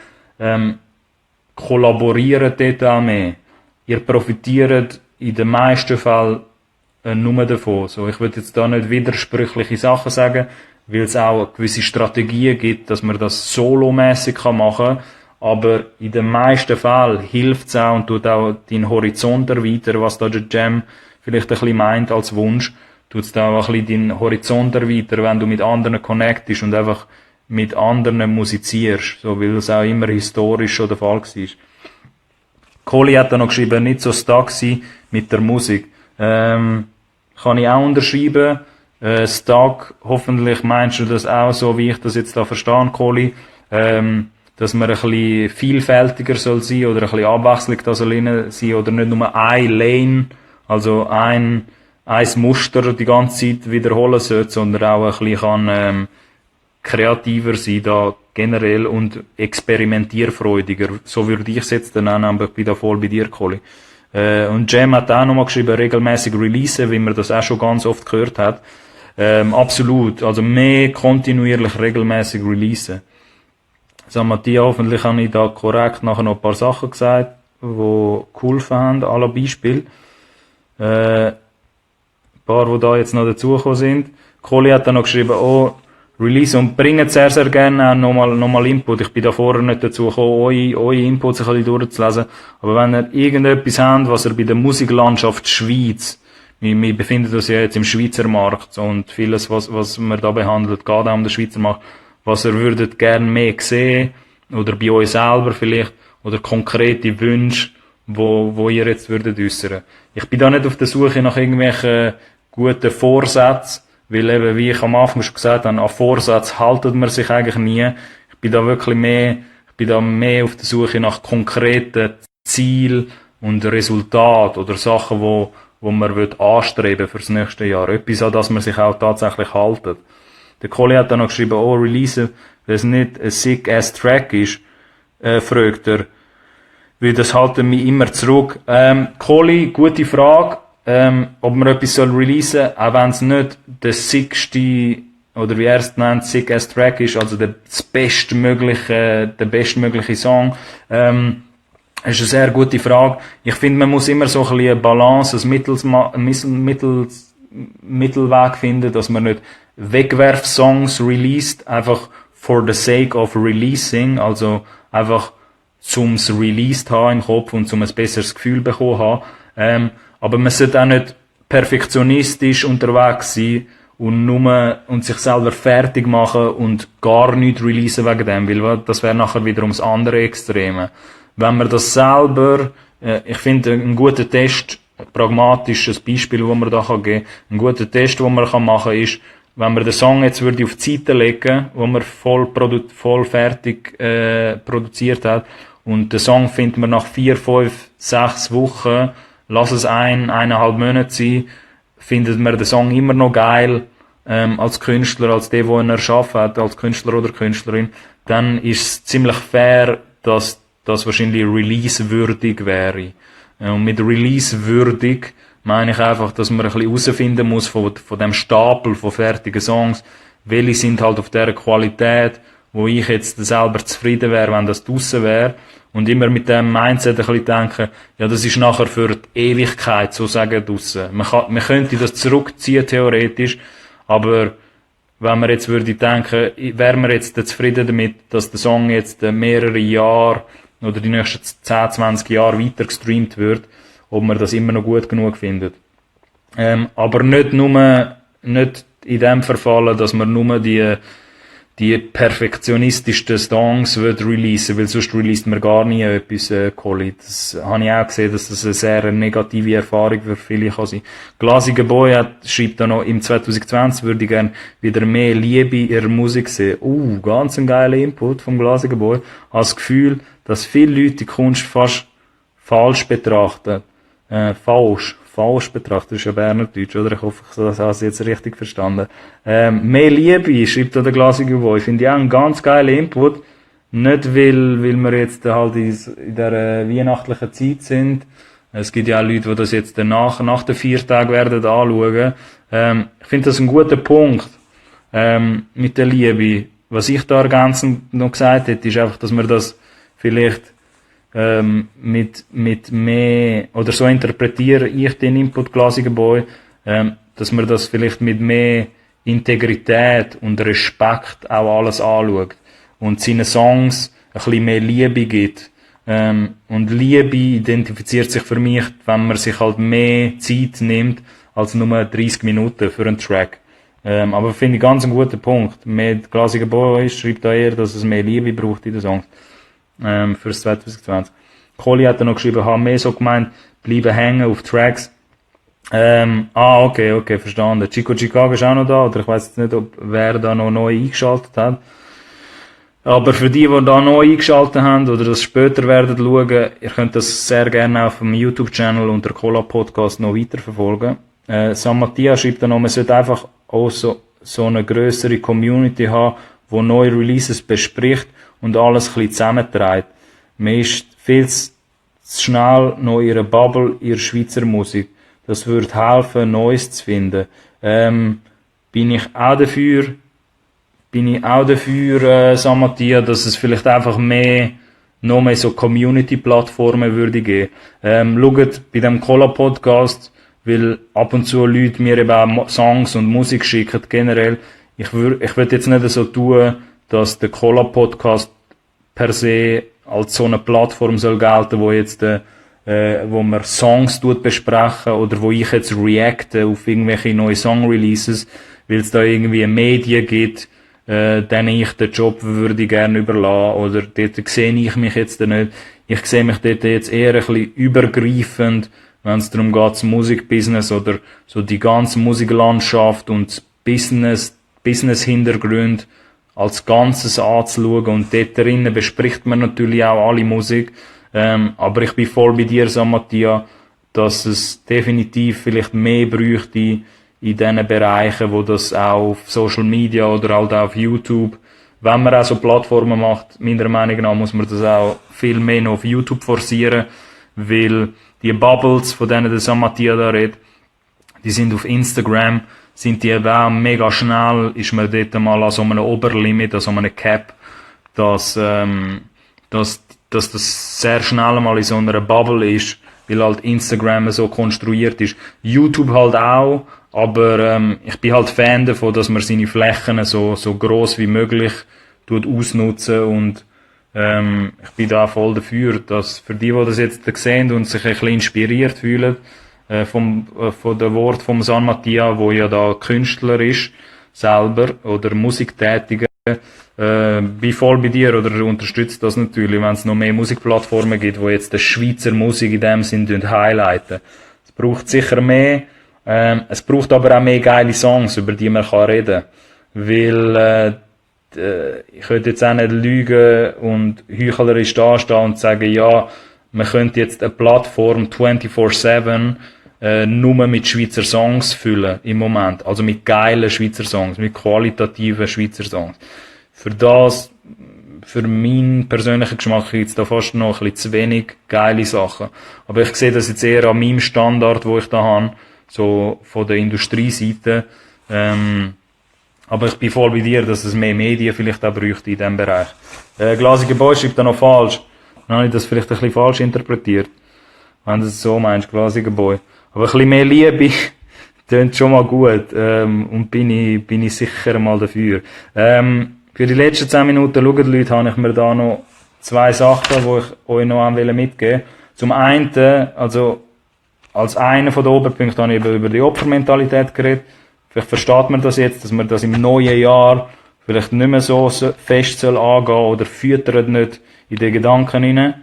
kollaborieren dort auch mehr. Ihr profitiert in den meisten Fällen nur davon. So, ich würde jetzt da nicht widersprüchliche Sachen sagen, weil es auch gewisse Strategien gibt, dass man das solomäßig machen kann. Aber in den meisten Fällen hilft es auch und tut auch deinen Horizont erweitern, was da der Jam vielleicht ein bisschen meint als Wunsch. Tut es da auch ein bisschen deinen Horizont erweitern, wenn du mit anderen connectest und einfach mit anderen musizierst. So, weil das auch immer historisch schon der Fall war. Kohli hat dann noch geschrieben, nicht so stuck sein mit der Musik. Kann ich auch unterschreiben. Stuck, hoffentlich meinst du das auch so, wie ich das jetzt da verstehe, Kohli. Dass man ein bisschen vielfältiger soll sein oder ein bisschen Abwechslung da soll rein sein oder nicht nur eine Lane, also ein Muster die ganze Zeit wiederholen sollte, sondern auch ein bisschen kreativer sein da generell und experimentierfreudiger. So würde ich es jetzt dann nennen, aber ich bin da voll bei dir, Kohli. Und Jam hat auch nochmal geschrieben, regelmäßig releasen, wie man das auch schon ganz oft gehört hat. Absolut, also mehr kontinuierlich regelmäßig releasen. So, Matthias, hoffentlich habe ich da korrekt nachher noch ein paar Sachen gesagt, die geholfen haben, alle Beispiele. Ein paar, die da jetzt noch dazugekommen sind. Kohli hat dann noch geschrieben, Release und bringen sehr, sehr gerne auch nochmal Input. Ich bin da vorher nicht dazu gekommen, eure Inputs ein bisschen durchzulesen. Aber wenn ihr irgendetwas habt, was ihr bei der Musiklandschaft Schweiz, wir befinden uns ja jetzt im Schweizer Markt und vieles, was wir da behandelt, geht auch um den Schweizer Markt, was ihr würdet gerne mehr sehen, oder bei euch selber vielleicht, oder konkrete Wünsche, wo ihr jetzt würdet äußern. Ich bin da nicht auf der Suche nach irgendwelchen guten Vorsätzen, weil eben, wie ich am Anfang schon gesagt habe, an Vorsätzen haltet man sich eigentlich nie. Ich bin da mehr auf der Suche nach konkreten Zielen und Resultaten oder Sachen, wo man anstreben fürs nächste Jahr. Etwas, an das man sich auch tatsächlich haltet. Der Kohli hat dann noch geschrieben, release, wenn es nicht ein sick-ass Track ist, fragt er, weil das halten mich immer zurück. Kohli, gute Frage. Ob man etwas releasen soll, auch wenn es nicht der sickste oder wie er es nennt, Sick Ass Track ist, also der bestmögliche Song. Ist eine sehr gute Frage. Ich finde, man muss immer so ein bisschen eine Balance, ein Mittelweg finden, dass man nicht Wegwerf-Songs released, einfach for the sake of releasing, also einfach zum's released haben im Kopf und zum ein besseres Gefühl bekommen haben. Aber man sollte auch nicht perfektionistisch unterwegs sein und sich selber fertig machen und gar nichts releasen wegen dem, weil das wäre nachher wiederum das andere Extreme. Wenn man das selber, ich finde, ein guter Test, pragmatisches Beispiel, wo man da geben kann, ein guter Test, den man machen kann, ist, wenn man den Song jetzt würde auf die Seite legen, wo man voll fertig produziert hat, und den Song findet man nach 4, 5, 6 Wochen, lass es 1,5 Monate sein, findet man den Song immer noch geil, als Künstler, als der ihn erschaffen hat, als Künstler oder Künstlerin, dann ist es ziemlich fair, dass das wahrscheinlich release-würdig wäre. Und mit release-würdig meine ich einfach, dass man ein bisschen herausfinden muss von dem Stapel von fertigen Songs, welche sind halt auf dieser Qualität, wo ich jetzt selber zufrieden wäre, wenn das draussen wäre. Und immer mit dem Mindset ein bisschen denken, ja, das ist nachher für die Ewigkeit, so sagen draussen. Man könnte das zurückziehen, theoretisch, aber wenn man jetzt würde denken, wäre man jetzt zufrieden damit, dass der Song jetzt mehrere Jahre oder die nächsten 10, 20 Jahre weiter gestreamt wird, ob man das immer noch gut genug findet. Aber nicht in dem verfallen, dass man nur die perfektionistischsten Songs releasen, weil sonst released man gar nie etwas, Colli. Das habe ich auch gesehen, dass das eine sehr negative Erfahrung für viele kann sein. Glasiger Boy schreibt da noch, im 2020 würde ich gerne wieder mehr Liebe in ihrer Musik sehen. Ganz ein geiler Input vom Glasiger Boy. Habe das Gefühl, dass viele Leute die Kunst fast falsch betrachten. Falsch betrachtet, das ist ja Bernerdeutsch, oder? Ich hoffe, das habe ich jetzt richtig verstanden. Mehr Liebe, schreibt da der Glasige Boy. Finde ich auch einen ganz geilen Input. Nicht, weil wir jetzt halt in dieser weihnachtlichen Zeit sind. Es gibt ja auch Leute, die das jetzt nach den 4 Tagen werden anschauen. Ich finde das ein guter Punkt, mit der Liebe. Was ich da ergänzend noch gesagt hätte, ist einfach, dass man das vielleicht mit mehr, oder so interpretiere ich den Input Glasiger Boy, dass man das vielleicht mit mehr Integrität und Respekt auch alles anschaut und seinen Songs ein bisschen mehr Liebe gibt. Und Liebe identifiziert sich für mich, wenn man sich halt mehr Zeit nimmt als nur 30 Minuten für einen Track. Aber finde ich ganz einen guten Punkt. Mit Glasiger Boy schreibt da eher, dass es mehr Liebe braucht in den Songs. Fürs 2020. Kohli hat dann noch geschrieben, haben mehr so gemeint, bleiben hängen auf Tracks. Okay, verstanden. Chico Chicago ist auch noch da, oder ich weiss jetzt nicht, wer da noch neu eingeschaltet hat. Aber für die da neu eingeschaltet haben, oder das später werden schauen, ihr könnt das sehr gerne auf dem YouTube-Channel unter Cola Podcast noch weiterverfolgen. San Mattia schreibt dann noch, man sollte einfach auch so eine grössere Community haben, die neue Releases bespricht und alles ein bisschen zusammenträgt. Man ist viel zu schnell noch in ihrer Bubble, in der Schweizer Musik. Das würde helfen, Neues zu finden. Bin ich auch dafür, San Mattia, dass es vielleicht einfach noch mehr so Community-Plattformen würde geben. Schaut bei dem Cola-Podcast, weil ab und zu Leute mir eben auch Songs und Musik schicken, generell. Ich würde jetzt nicht so tun, dass der Cola-Podcast per se als so eine Plattform soll gelten, wo jetzt, wo man Songs besprechen oder wo ich jetzt reacte auf irgendwelche neue Song-Releases, weil es da irgendwie Medien gibt, denen ich den Job würde gerne überlassen, oder dort sehe ich mich jetzt nicht. Ich sehe mich dort jetzt eher ein bisschen übergreifend, wenn es darum geht, das Musikbusiness oder so die ganze Musiklandschaft und das Business-Hintergründe als Ganzes anzuschauen, und dort drinnen bespricht man natürlich auch alle Musik, aber ich bin voll bei dir, San Mattia, dass es definitiv vielleicht mehr bräuchte in diesen Bereichen, wo das auch auf Social Media oder halt auch auf YouTube, wenn man auch so Plattformen macht, meiner Meinung nach muss man das auch viel mehr noch auf YouTube forcieren, weil die Bubbles, von denen der San Mattia da redet, die sind auf Instagram sind die eben auch mega schnell, ist man dort mal an so einem Oberlimit, an so einem Cap, dass das sehr schnell mal in so einer Bubble ist, weil halt Instagram so konstruiert ist. YouTube halt auch, aber ich bin halt Fan davon, dass man seine Flächen so gross wie möglich ausnutzen und ich bin da voll dafür, dass für die das jetzt sehen und sich ein bisschen inspiriert fühlen von der Wort vom San Mattia, wo ja da Künstler ist, selber, oder Musiktätiger, bin voll bei dir oder unterstützt das natürlich, wenn es noch mehr Musikplattformen gibt, wo jetzt die Schweizer Musik in dem Sinn highlighten. Es braucht sicher mehr, es braucht aber auch mehr geile Songs, über die man reden kann. Weil, ich könnte jetzt auch nicht lügen und heuchlerisch dastehen und sagen, ja, man könnte jetzt eine Plattform 24/7 nur mit Schweizer Songs füllen im Moment. Also mit geilen Schweizer Songs, mit qualitativen Schweizer Songs. Für meinen persönlichen Geschmack gibt es da fast noch ein bisschen zu wenig geile Sachen. Aber ich sehe das jetzt eher an meinem Standard, wo ich da habe, so von der Industrieseite. Aber ich bin voll bei dir, dass es mehr Medien vielleicht auch bräuchte in diesem Bereich. Glasige Boy schreibt da noch falsch. Dann habe ich das vielleicht ein bisschen falsch interpretiert. Wenn du es so meinst, Glasige Boy. Aber ein bisschen mehr Liebe klingt schon mal gut. Und bin ich sicher mal dafür. Für die letzten 10 Minuten, schaut Leute, habe ich mir da noch 2 Sachen, die ich euch noch mitgeben will. Zum einen, also, als einer von den Oberpunkten habe ich über die Opfermentalität geredet. Vielleicht versteht man das jetzt, dass man das im neuen Jahr vielleicht nicht mehr so fest soll angehen oder füttert nicht in den Gedanken hinein.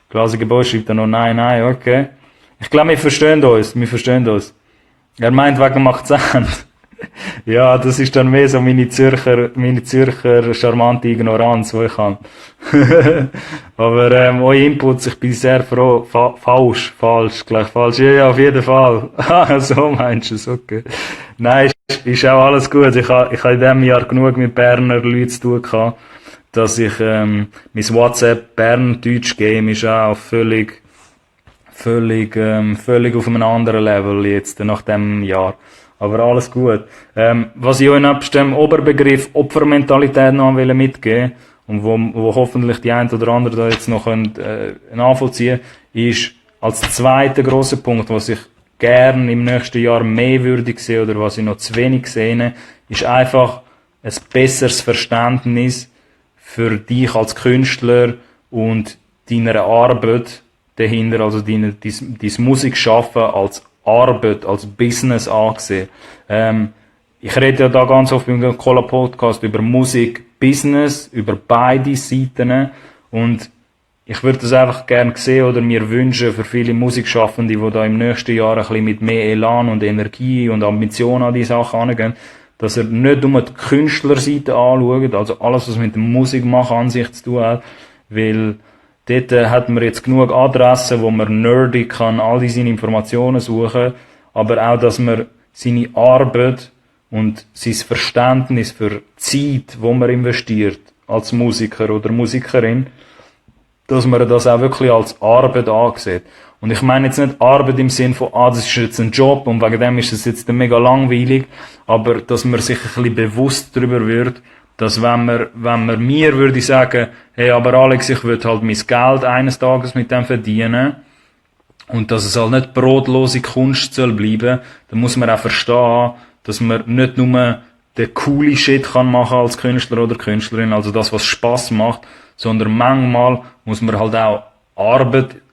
Glasige Boy schreibt dann noch nein, okay. Ich glaube, wir verstehen uns. Er meint wegen dem Akzent. Ja, das ist dann mehr so meine Zürcher charmante Ignoranz, die ich habe. Aber euer Inputs, ich bin sehr froh. Falsch. Ja, auf jeden Fall. So meinst du es, okay. Nein, ist auch alles gut. Ich habe in diesem Jahr genug mit Berner Leuten zu tun gehabt, dass ich mein WhatsApp Bern-Deutsch Game ist auch völlig auf einem anderen Level jetzt, nach dem Jahr. Aber alles gut. Was ich euch nebst dem Oberbegriff Opfermentalität noch mitgeben und wo hoffentlich die ein oder andere da jetzt noch nachvollziehen ist als zweiter grosser Punkt, was ich gern im nächsten Jahr mehr würde sehen oder was ich noch zu wenig sehe, ist einfach ein besseres Verständnis für dich als Künstler und deiner Arbeit dahinter, also dein Musikschaffen als Arbeit, als Business angesehen. Ich rede ja da ganz oft beim Cola Podcast über Musik, Business, über beide Seiten und ich würde das einfach gerne sehen oder mir wünschen für viele Musikschaffende, die da im nächsten Jahr ein bisschen mit mehr Elan und Energie und Ambition an die Sachen angehen, dass er nicht nur die Künstlerseite anschaut, also alles, was mit dem Musikmachen an sich zu tun hat, weil dort hat man jetzt genug Adressen, wo man nerdy kann, all seine Informationen suchen, aber auch, dass man seine Arbeit und sein Verständnis für Zeit, wo man investiert, als Musiker oder Musikerin, dass man das auch wirklich als Arbeit ansieht. Und ich meine jetzt nicht Arbeit im Sinn von, das ist jetzt ein Job und wegen dem ist es jetzt mega langweilig, aber dass man sich ein bisschen bewusst darüber wird, dass wenn man mir würde sagen, hey, aber Alex, ich würde halt mein Geld eines Tages mit dem verdienen und dass es halt nicht brotlose Kunst soll bleiben, dann muss man auch verstehen, dass man nicht nur den coole Shit kann machen als Künstler oder Künstlerin, also das, was Spaß macht, sondern manchmal muss man halt auch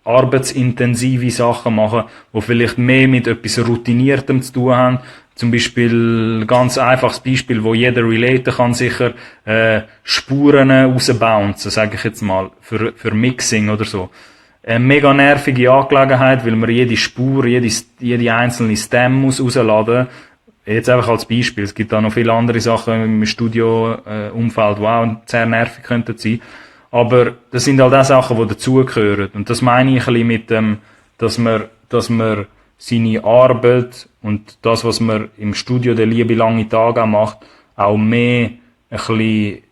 arbeitsintensive Sachen machen, die vielleicht mehr mit etwas Routiniertem zu tun haben. Zum Beispiel, ganz einfaches Beispiel, wo jeder relaten kann, sicher, Spuren rausbouncen, sage ich jetzt mal, für Mixing oder so. Eine mega nervige Angelegenheit, weil man jede Spur, jede einzelne Stem muss rausladen. Jetzt einfach als Beispiel. Es gibt da noch viele andere Sachen im Studio-Umfeld, die auch sehr nervig könnten sein. Aber das sind halt auch Sachen, die dazugehören. Und das meine ich ein bisschen mit dem, dass man seine Arbeit und das, was man im Studio der liebe lange Tage auch macht, auch mehr ein bisschen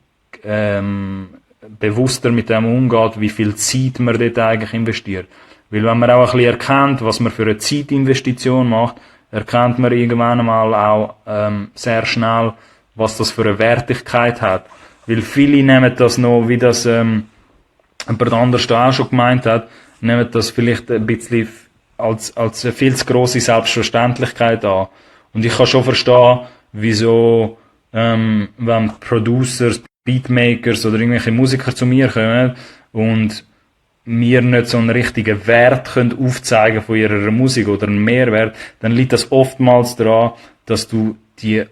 bewusster mit dem umgeht, wie viel Zeit man dort eigentlich investiert. Weil wenn man auch ein bisschen erkennt, was man für eine Zeitinvestition macht, erkennt man irgendwann einmal auch sehr schnell, was das für eine Wertigkeit hat. Weil viele nehmen das noch, wie das jemand anders da auch schon gemeint hat, nehmen das vielleicht ein bisschen als eine viel zu grosse Selbstverständlichkeit an. Und ich kann schon verstehen, wieso, wenn Producers, Beatmakers oder irgendwelche Musiker zu mir kommen und mir nicht so einen richtigen Wert können aufzeigen von ihrer Musik oder einen Mehrwert, dann liegt das oftmals daran, dass du die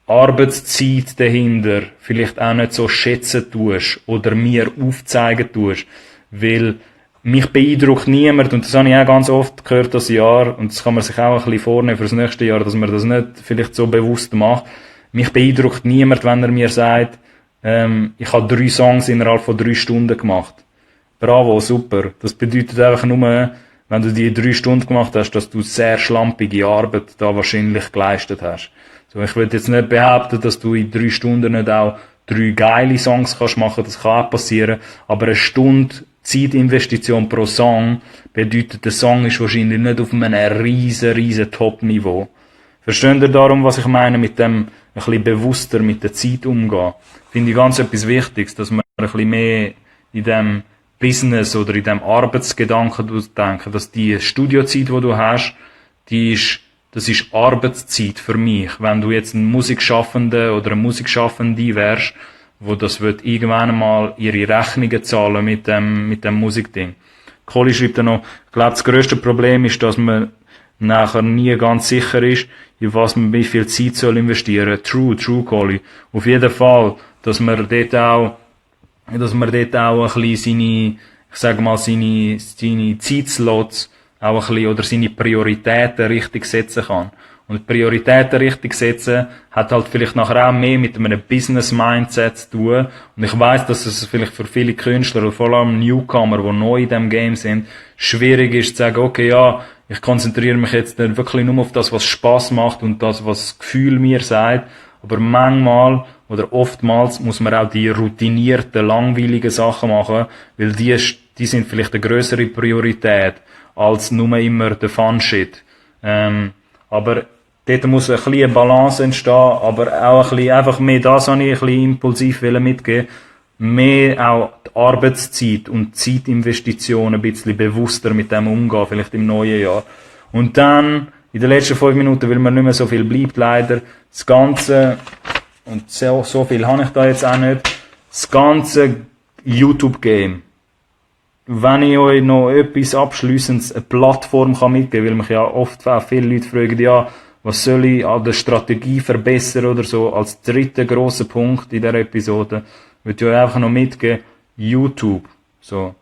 Arbeitszeit dahinter vielleicht auch nicht so schätzen tust oder mir aufzeigen tust, weil mich beeindruckt niemand, und das habe ich auch ganz oft gehört das Jahr, und das kann man sich auch ein bisschen vornehmen fürs nächste Jahr, dass man das nicht vielleicht so bewusst macht. Mich beeindruckt niemand, wenn er mir sagt, ich habe 3 Songs innerhalb von 3 Stunden gemacht. Bravo, super. Das bedeutet einfach nur, wenn du die 3 Stunden gemacht hast, dass du sehr schlampige Arbeit da wahrscheinlich geleistet hast. So, ich will jetzt nicht behaupten, dass du in 3 Stunden nicht auch 3 geile Songs kannst machen, das kann auch passieren, aber eine Stunde Zeitinvestition pro Song bedeutet, der Song ist wahrscheinlich nicht auf einem riesen Top-Niveau. Versteht ihr darum, was ich meine, mit dem ein bisschen bewusster mit der Zeit umgehen? Finde ich ganz etwas Wichtiges, dass man ein bisschen mehr in dem Business oder in dem Arbeitsgedanken denken, dass die Studiozeit, die du hast, das ist Arbeitszeit für mich. Wenn du jetzt ein Musikschaffender oder eine Musikschaffende wärst, wo das wird irgendwann mal ihre Rechnungen zahlen mit dem Musikding. Colli schreibt dann noch, ich glaube, das grösste Problem ist, dass man nachher nie ganz sicher ist, in was man wie viel Zeit soll investieren. True, Colli. Auf jeden Fall, dass man dort auch ein bisschen seine Zeitslots auch ein bisschen oder seine Prioritäten richtig setzen kann. Und Prioritäten richtig setzen hat halt vielleicht nachher auch mehr mit einem Business-Mindset zu tun. Und ich weiss, dass es vielleicht für viele Künstler oder vor allem Newcomer, die neu in diesem Game sind, schwierig ist zu sagen, okay, ja, ich konzentriere mich jetzt nicht wirklich nur auf das, was Spaß macht und das, was das Gefühl mir sagt. Aber manchmal oder oftmals muss man auch die routinierten, langweiligen Sachen machen, weil die sind vielleicht eine größere Priorität als nur immer der Fun-Shit. Aber dort muss ein bisschen eine Balance entstehen, aber auch ein bisschen, einfach mehr das habe ich ein bisschen impulsiv mitgeben. Mehr auch die Arbeitszeit und Zeitinvestitionen ein bisschen bewusster mit dem umgehen, vielleicht im neuen Jahr. Und dann, in den letzten 5 Minuten, weil mir nicht mehr so viel bleibt, leider, das Ganze, und so viel habe ich da jetzt auch nicht, das ganze YouTube-Game. Wenn ich euch noch etwas Abschliessendes, eine Plattform mitgeben kann, weil mich ja oft auch viele Leute fragen, ja, was soll ich an der Strategie verbessern oder so, als dritter grosser Punkt in dieser Episode, würde ich euch einfach noch mitgeben, YouTube. So.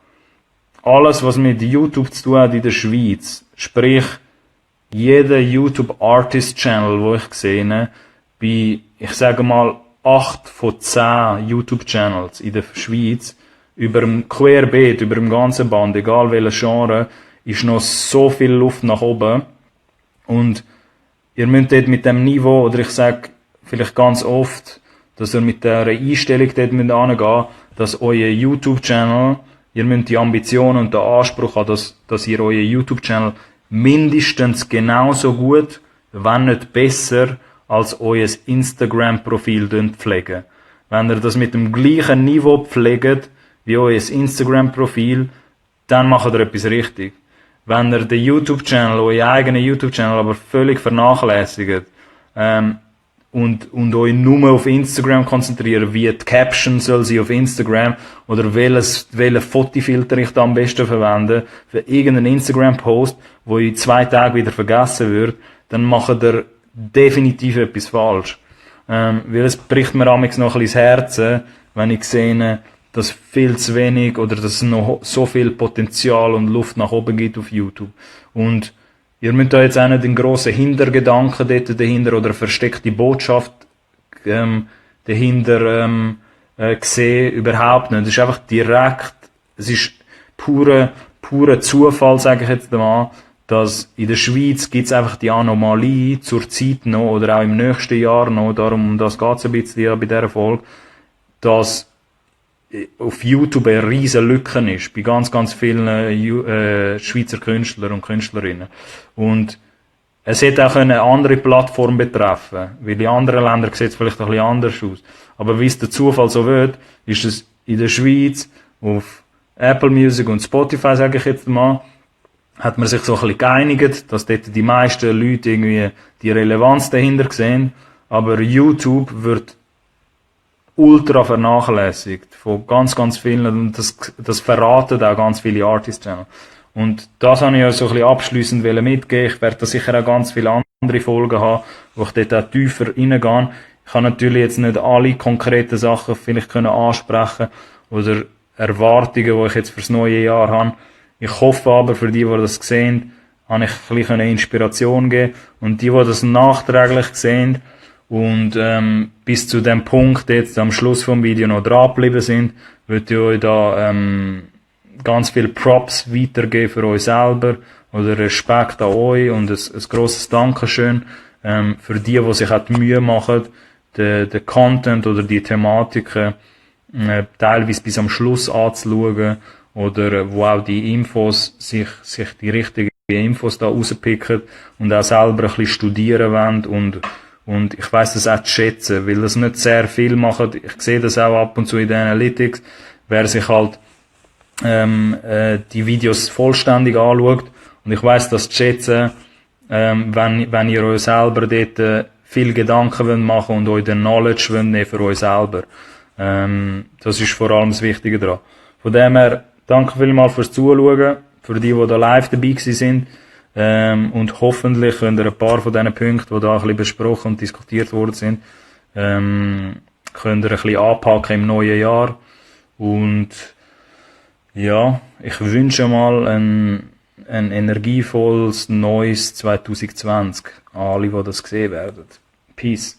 Alles, was mit YouTube zu tun hat in der Schweiz, sprich, jeder YouTube Artist Channel, wo ich sehe, bei, ich sage mal, 8 von 10 YouTube Channels in der Schweiz, über dem Querbeet, über dem ganzen Band, egal welches Genre, ist noch so viel Luft nach oben. Und ihr müsst dort mit dem Niveau, oder ich sage vielleicht ganz oft, dass ihr mit der Einstellung dort angehen, dass euer YouTube-Channel, ihr müsst die Ambition und den Anspruch haben, dass ihr euer YouTube-Channel mindestens genauso gut, wenn nicht besser, als euer Instagram-Profil pflegen. Wenn ihr das mit dem gleichen Niveau pflegt, wie euer Instagram-Profil, dann macht ihr etwas richtig. Wenn ihr den YouTube-Channel, euren eigenen YouTube-Channel aber völlig vernachlässigt, und euch nur auf Instagram konzentrieren, wie die Caption soll sie auf Instagram, oder welchen Fotofilter ich da am besten verwende, für irgendeinen Instagram-Post, wo in 2 Tagen wieder vergessen wird, dann macht ihr definitiv etwas falsch. Weil es bricht mir amigs noch ein bisschen das Herz, wenn ich sehe, dass viel zu wenig oder dass es noch so viel Potenzial und Luft nach oben gibt auf YouTube. Und ihr müsst da jetzt auch nicht den grossen Hintergedanken dahinter oder eine versteckte Botschaft dahinter sehen, überhaupt nicht. Es ist einfach direkt, es ist purer Zufall, sage ich jetzt mal, dass in der Schweiz gibt's einfach die Anomalie zur Zeit noch oder auch im nächsten Jahr noch, darum um das geht's ein bisschen bei dieser Folge, dass auf YouTube eine riesen Lücke ist, bei ganz vielen Schweizer Künstlern und Künstlerinnen. Und Es hätte auch eine andere Plattform betreffen, weil in anderen Ländern sieht es vielleicht ein bisschen anders aus. Aber wie es der Zufall so wird, ist es in der Schweiz auf Apple Music und Spotify, sage ich jetzt mal, hat man sich so ein bisschen geeinigt, dass dort die meisten Leute irgendwie die Relevanz dahinter sehen. Aber YouTube wird ultra vernachlässigt von ganz, ganz vielen, und das verraten auch ganz viele Artist-Channel. Und das habe ich ja so ein bisschen abschliessend mitgeben. Ich werde da sicher auch ganz viele andere Folgen haben, wo ich dort auch tiefer reingehe. Ich kann natürlich jetzt nicht alle konkreten Sachen vielleicht können ansprechen oder Erwartungen, die ich jetzt fürs neue Jahr habe. Ich hoffe aber, für die das sehen, habe ich ein bisschen Inspiration geben. Und die das nachträglich sehen und bis zu dem Punkt jetzt am Schluss vom Video noch dran geblieben sind, würde ich euch da ganz viel Props weitergeben für euch selber oder Respekt an euch und ein grosses Dankeschön für die sich auch die Mühe machen, den Content oder die Thematiken teilweise bis am Schluss anzuschauen oder wo auch die Infos sich die richtigen Infos da rauspicken und auch selber ein bisschen studieren wollen und ich weiss das auch zu schätzen, weil das nicht sehr viel machen. Ich sehe das auch ab und zu in den Analytics, wer sich halt die Videos vollständig anschaut. Und ich weiss das zu schätzen, wenn ihr euch selber dort viel Gedanken machen wollt und euch den Knowledge nehmen für euch selber. Das ist vor allem das Wichtige daran. Von dem her, danke vielmals fürs Zuschauen, für die da live dabei sind. Und hoffentlich könnt ihr ein paar von diesen Punkten, die da ein bisschen besprochen und diskutiert worden sind, könnt ihr ein bisschen anpacken im neuen Jahr. Und ja, ich wünsche mal ein energievolles neues 2020 an alle, die das sehen werden. Peace.